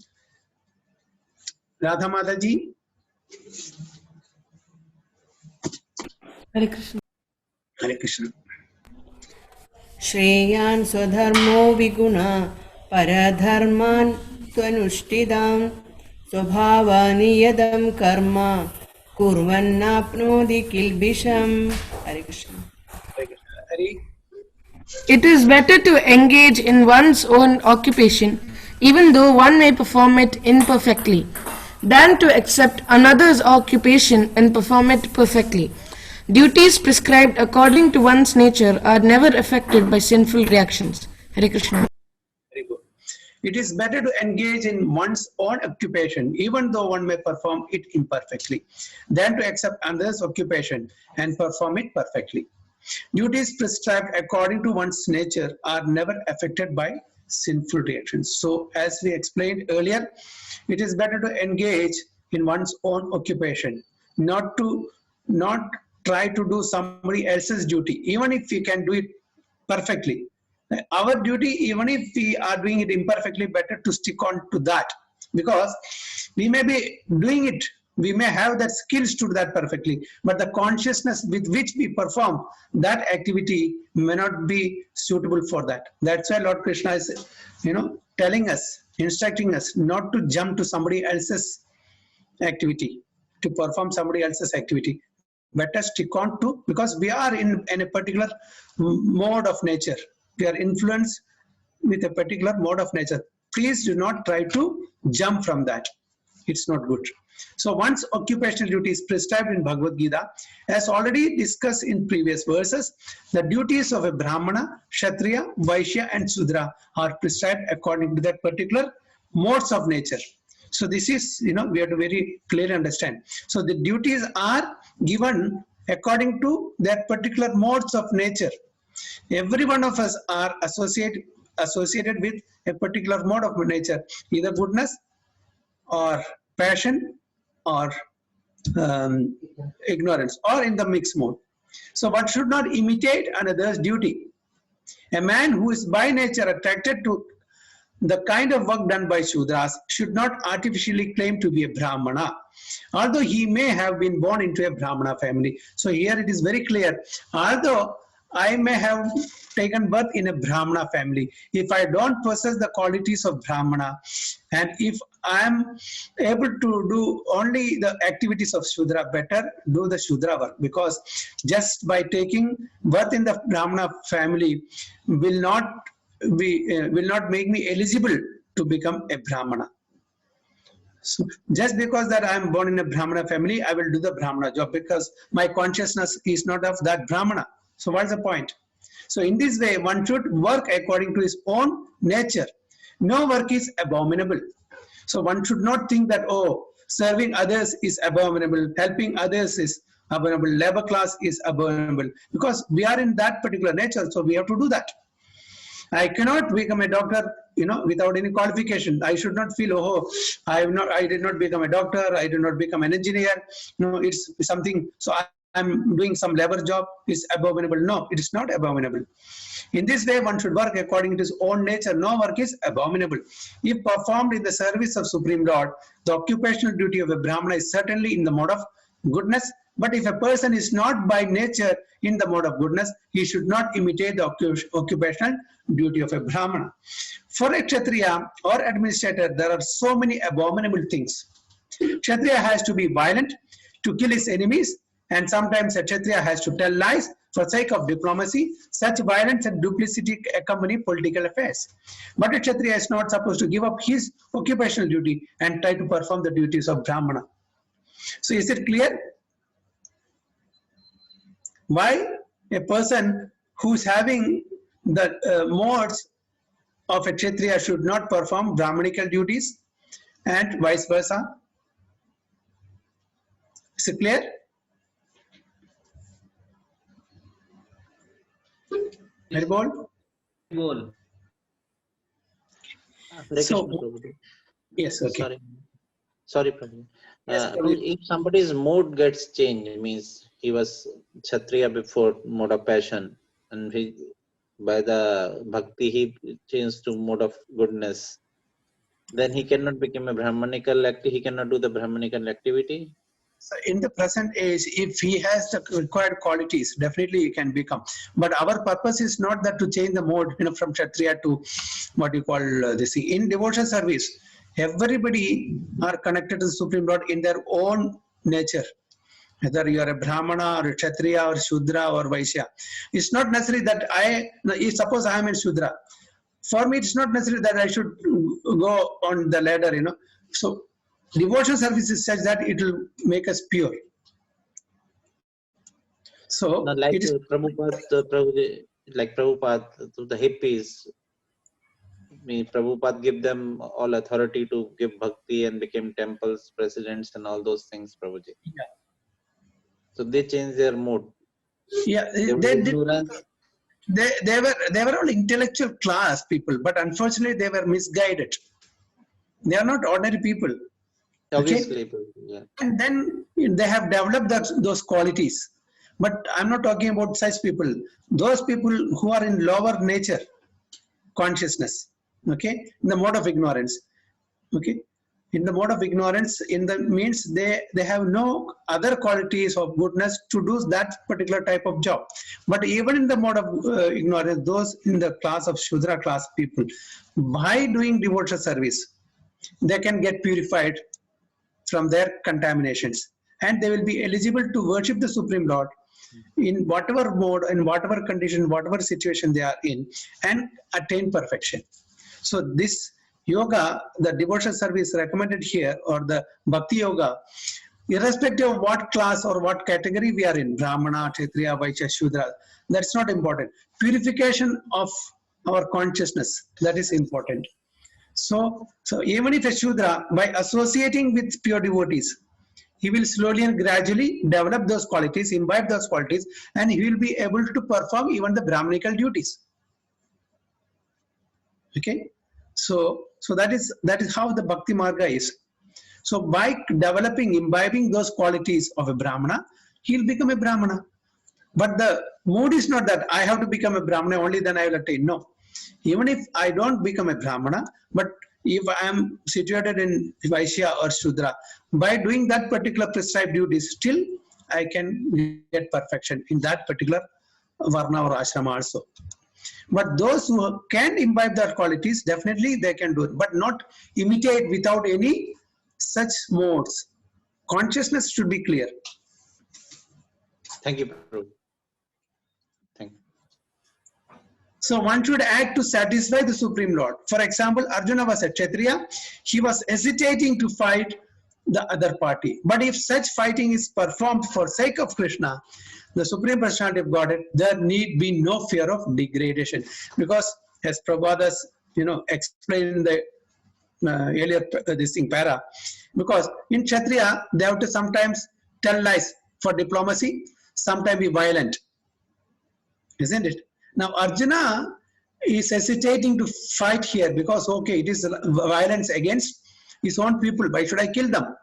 Radha Mataji. Hare Krishna. Hare Krishna. Shreyan swadharmo viguna paradharman tvanushtitam swabhavani yadam karma kurvannapnoti kilbisham. Hare Krishna. Hare Krishna. Hare. It is better to engage in one's own occupation, even though one may perform it imperfectly, than to accept another's occupation and perform it perfectly. Duties prescribed according to one's nature are never affected by sinful reactions. Hare Krishna. Very good. It is better to engage in one's own occupation, even though one may perform it imperfectly, than to accept another's occupation and perform it perfectly. Duties prescribed according to one's nature are never affected by sinful reactions. So, as we explained earlier, it is better to engage in one's own occupation, not try to do somebody else's duty, even if we can do it perfectly. Our duty, even if we are doing it imperfectly, better to stick on to that, because we may be doing it, we may have that skills to do that perfectly, but the consciousness with which we perform that activity may not be suitable for that. That's why Lord Krishna is, telling us, instructing us not to jump to somebody else's activity, to perform somebody else's activity. Better stick on to, because we are in a particular mode of nature. We are influenced with a particular mode of nature. Please do not try to jump from that. It's not good. So one's occupational duty is prescribed in Bhagavad Gita. As already discussed in previous verses, the duties of a Brahmana, Kshatriya, Vaishya and Sudra are prescribed according to that particular modes of nature. So this is, we have to very clearly understand. So the duties are given according to that particular modes of nature. Every one of us are associated with a particular mode of nature, either goodness or passion or ignorance, or in the mixed mode. So one should not imitate another's duty. A man who is by nature attracted to the kind of work done by Shudras should not artificially claim to be a Brahmana, although he may have been born into a Brahmana family. So here it is very clear, although I may have taken birth in a Brahmana family, if I don't possess the qualities of Brahmana, and if I am able to do only the activities of Shudra, better do the Shudra work, because just by taking birth in the Brahmana family will not make me eligible to become a Brahmana. So just because that I am born in a Brahmana family, I will do the Brahmana job, because my consciousness is not of that Brahmana. So what's the point? So in this way, one should work according to his own nature. No work is abominable. So one should not think that, oh, serving others is abominable, helping others is abominable, labor class is abominable, because we are in that particular nature, so we have to do that. I cannot become a doctor, without any qualification. I should not feel, oh, I did not become a doctor, I did not become an engineer. No, it's something, so I'm doing some labor job, is abominable. No, it is not abominable. In this way, one should work according to his own nature. No work is abominable. If performed in the service of Supreme Lord, the occupational duty of a Brahmana is certainly in the mode of goodness. But if a person is not by nature in the mode of goodness, he should not imitate the occupational duty of a Brahmana. For a Kshatriya or administrator, there are so many abominable things. Kshatriya has to be violent to kill his enemies, and sometimes a Kshatriya has to tell lies for sake of diplomacy. Such violence and duplicity accompany political affairs. But a Kshatriya is not supposed to give up his occupational duty and try to perform the duties of Brahmana. So is it clear? Why a person who's having the modes of a Kshatriya should not perform Brahmanical duties and vice versa? Is it clear? Bol. So, yes, okay. Sorry, Prabhu. Yes, if somebody's mood gets changed, means he was Kshatriya before mode of passion, and by the bhakti he changed to mode of goodness, then he cannot become a Brahmanical activity, he cannot do the Brahmanical activity. So in the present age, if he has the required qualities, definitely he can become. But our purpose is not that to change the mode, from Kshatriya to what you call this. In devotional service, everybody are connected to the Supreme Lord in their own nature. Whether you are a Brahmana or a Kshatriya or Shudra or Vaishya. It's not necessary that suppose I am a Shudra. For me, it's not necessary that I should go on the ladder, So, devotional service is such that it will make us pure. So, now, like Prabhupada, to the hippies, Prabhupada give them all authority to give bhakti and became temples, presidents and all those things, Prabhuji. Yeah. So they changed their mood. Yeah, they were all intellectual class people, but unfortunately they were misguided. They are not ordinary people. Obviously, okay? Yeah. And then they have developed those qualities. But I'm not talking about such people. Those people who are in lower nature consciousness, okay, in the mode of ignorance, okay. In the mode of ignorance, means they have no other qualities of goodness to do that particular type of job. But even in the mode of ignorance, those in the class of Shudra class people, by doing devotional service, they can get purified from their contaminations, and they will be eligible to worship the Supreme Lord in whatever mode, in whatever condition, whatever situation they are in, and attain perfection. So this yoga, the devotional service recommended here, or the bhakti yoga, irrespective of what class or what category we are in, Brahmana, Kshatriya, Vaishya, Shudra, that's not important. Purification of our consciousness, that is important. So even if a Shudra, by associating with pure devotees, he will slowly and gradually develop those qualities, imbibe those qualities, and he will be able to perform even the Brahmanical duties. Okay? So that is how the Bhakti Marga is. So by developing, imbibing those qualities of a Brahmana, he'll become a Brahmana. But the mood is not that I have to become a Brahmana, only then I will attain. No. Even if I don't become a Brahmana, but if I am situated in Vaishya or Shudra, by doing that particular prescribed duties, still I can get perfection in that particular Varna or Ashrama also. But those who can imbibe their qualities, definitely they can do it, but not imitate without any such modes. Consciousness should be clear. Thank you, Prabhu. Thank you. So one should act to satisfy the Supreme Lord. For example, Arjuna was a Kshatriya. He was hesitating to fight the other party. But if such fighting is performed for sake of Krishna, the Supreme Personality of Godhead, there need be no fear of degradation. Because as Prabhupada has, explained in the earlier para, because in Kshatriya, they have to sometimes tell lies for diplomacy, sometimes be violent. Isn't it? Now Arjuna is hesitating to fight here because, okay, it is violence against his own people. Why should I kill them?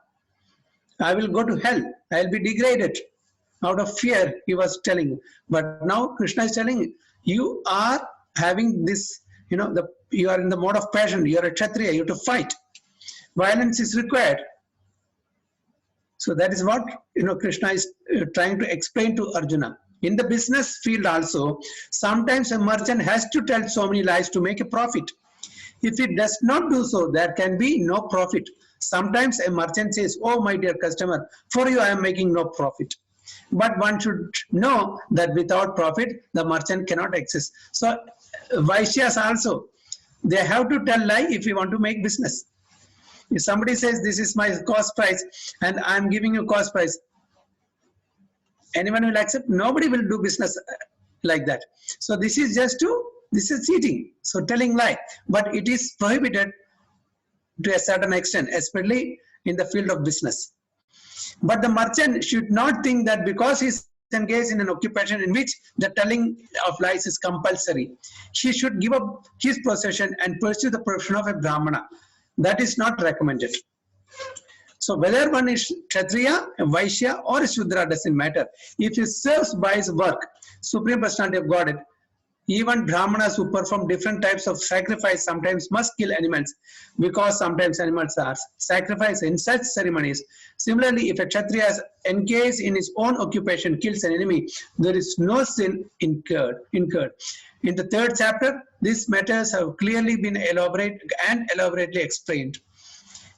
I will go to hell. I will be degraded. Out of fear, he was telling. But now Krishna is telling, you are having this, you are in the mode of passion. You are a Kshatriya. You have to fight. Violence is required. So that is what Krishna is trying to explain to Arjuna. In the business field also, sometimes a merchant has to tell so many lies to make a profit. If it does not do so, there can be no profit. Sometimes a merchant says, oh my dear customer, for you I am making no profit. But one should know that without profit, the merchant cannot exist. So Vaishyas also, they have to tell lie if you want to make business. If somebody says, this is my cost price and I am giving you cost price, anyone will accept? Nobody will do business like that. So this is cheating. So telling lie. But it is prohibited to a certain extent, especially in the field of business. But the merchant should not think that because he is engaged in an occupation in which the telling of lies is compulsory, he should give up his possession and pursue the profession of a Brahmana. That is not recommended. So whether one is Kshatriya, a Vaishya or a Shudra doesn't matter. If he serves by his work, Supreme Personality of Godhead, even Brahmanas who perform different types of sacrifice sometimes must kill animals because sometimes animals are sacrificed in such ceremonies. Similarly, if a Kshatriya is engaged in his own occupation, kills an enemy, there is no sin incurred. In the third chapter, these matters have clearly been elaborately explained.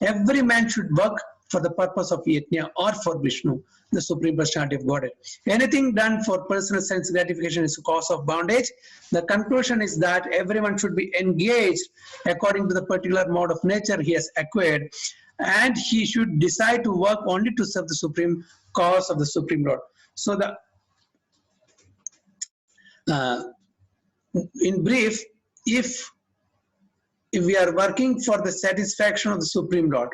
Every man should work for the purpose of Yajna or for Vishnu, the Supreme Personality of Godhead. Anything done for personal sense gratification is a cause of bondage. The conclusion is that everyone should be engaged according to the particular mode of nature he has acquired, and he should decide to work only to serve the supreme cause of the Supreme Lord. So in brief, if we are working for the satisfaction of the Supreme Lord,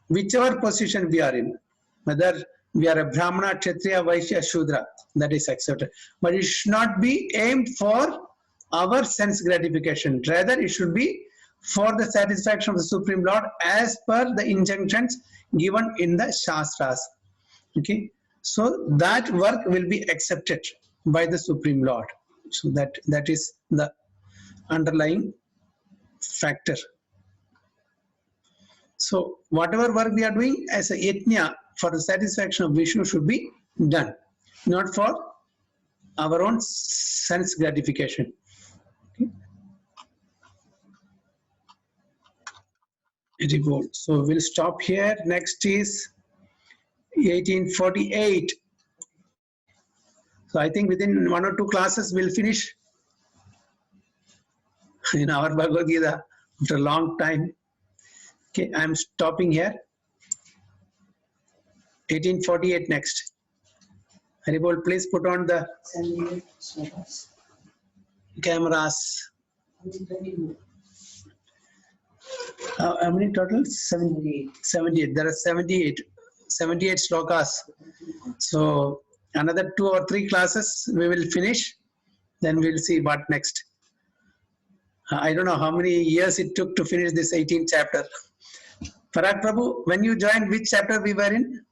whichever position we are in, whether we are a Brahmana, Kshatriya, Vaishya, Shudra, that is accepted. But it should not be aimed for our sense gratification. Rather, it should be for the satisfaction of the Supreme Lord as per the injunctions given in the Shastras. Okay, so that work will be accepted by the Supreme Lord. So that is the underlying factor. So whatever work we are doing as a yajna for the satisfaction of Vishnu should be done, not for our own sense gratification. Okay. Very good. So we'll stop here. Next is 1848. So I think within 1 or 2 classes we'll finish in our Bhagavad Gita after a long time. Okay, I'm stopping here. 1848 next. Haribol, please put on the cameras. How many total? 78. There are 78 slokas. So another 2 or 3 classes we will finish. Then we'll see what next. I don't know how many years it took to finish this 18th chapter. Parag Prabhu, when you joined, which chapter we were in?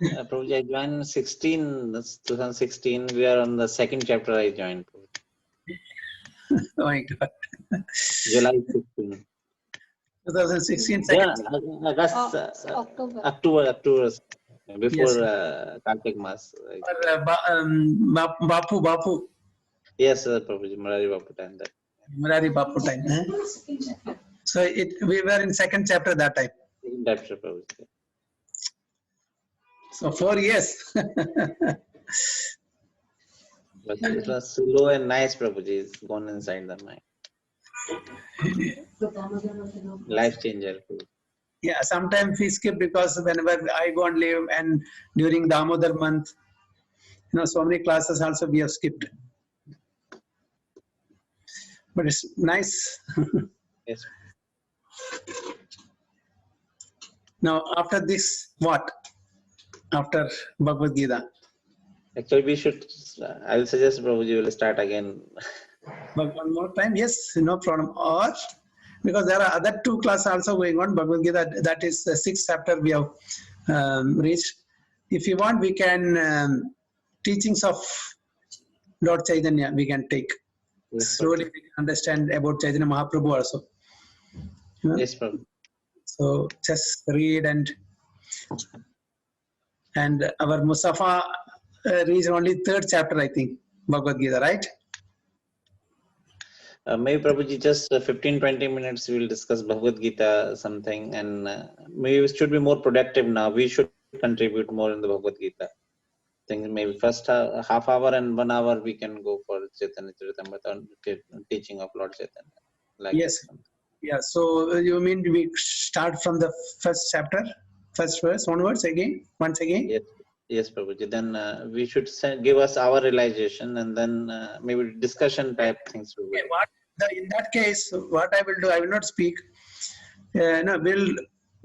Prabhuji, I joined 2016. We are on the 2nd chapter I joined. Oh my God. July 16. 2016. Yeah, October. Before Kartik Mas. Bapu. Yes, sir, Prabhuji. Murari Bapu time. Murari Bapu time. So we were in 2nd chapter that time. In that chapter, Prabhuji. So 4 years. But it was slow and nice, Prabhuji. It's gone inside the mind. Life changer. Yeah, sometimes we skip because whenever I go and live and during Damodar month, so many classes also we have skipped. But it's nice. Yes. Now, after this, what? After Bhagavad Gita? Actually, we should, I will suggest Prabhuji will start again But one more time, yes, no problem. Or because there are other two classes also going on, Bhagavad Gita, that is the 6th chapter we have reached. If you want, we can teachings of Lord Chaitanya we can take. Yes, Slowly we can understand about Chaitanya Mahaprabhu also. Yes, Prabhu. So just read and our Mustafa reached only 3rd chapter, I think, Bhagavad Gita, right? Maybe Prabhuji, just 15-20 minutes we will discuss Bhagavad Gita something, and maybe it should be more productive now. We should contribute more in the Bhagavad Gita. I think maybe first half hour and 1 hour we can go for Chaitanya Charitamrita, teaching of Lord Chaitanya. Like Yes. Yeah. So you mean we start from the first chapter, first verse onwards again, once again? Yes. Yes, Prabhuji. Then we should give us our realization, and then maybe discussion type things. Okay, in that case, what I will do, I will not speak. No, we'll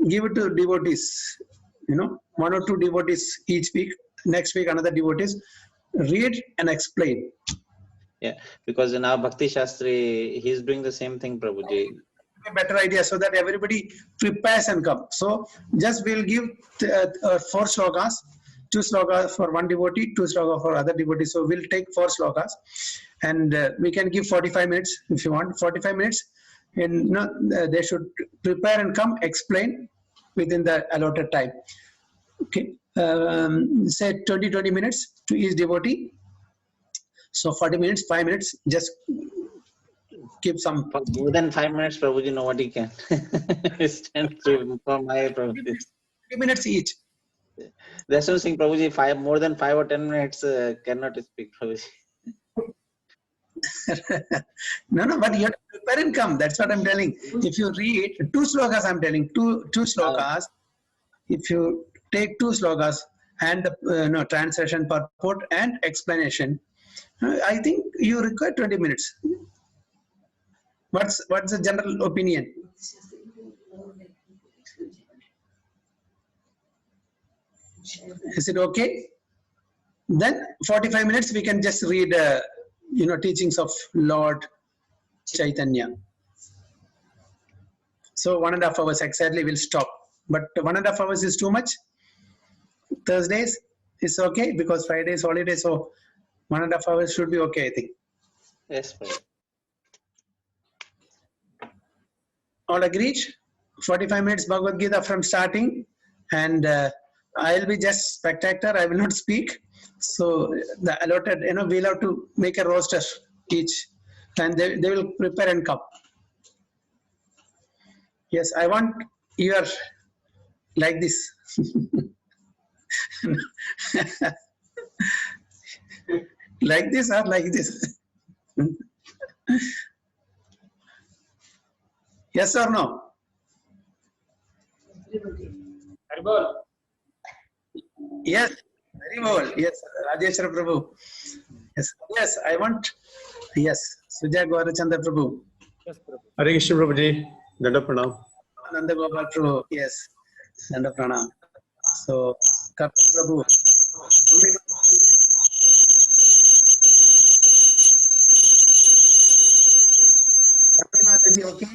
give it to devotees. 1 or 2 devotees each week. Next week, another devotees read and explain. Yeah, because in our Bhakti Shastri, he's doing the same thing, Prabhuji. A better idea, so that everybody prepares and come. So just we'll give 4 slokas. 2 slokas for one devotee, 2 slokas for other devotees. So we'll take 4 slokas, and we can give 45 minutes if you want. 45 minutes, and they should prepare and come explain within the allotted time. Okay, say 20 minutes to each devotee. So 40 minutes, 5 minutes, just keep some. More than 5 minutes, Prabhuji, nobody can stand through for my Prabhuji. 20 minutes each. That's what I'm saying, Prabhuji. More than 5 or 10 minutes cannot speak, Prabhuji. No, but you have to prepare and come. That's what I'm telling. If you read 2 slokas, I'm telling two slokas. If you take 2 slokas and the translation, purport, and explanation, I think you require 20 minutes. What's the general opinion? Is it okay? Then 45 minutes we can just read, teachings of Lord Chaitanya. So 1.5 hours exactly will stop. But 1.5 hours is too much. Thursdays is okay because Friday is holiday, so 1.5 hours should be okay, I think. Yes, Prabhuji. All agreed? 45 minutes Bhagavad Gita from starting, and I'll be just spectator. I will not speak. So the allotted, we'll have to make a roster each, and they will prepare and come. Yes, I want your like this. Like this or like this? Yes or no? Yes, very well. Yes, Rajeshwara Prabhu. Yes, I want. Yes, Sujay Gaurachandra Prabhu. Yes, Prabhu. Hare Krishna Prabhuji. Danda Pranam. Nanda Gopal Prabhu. Yes, Danda Pranam. So, Kapil Prabhu. Kapil Mataji, okay?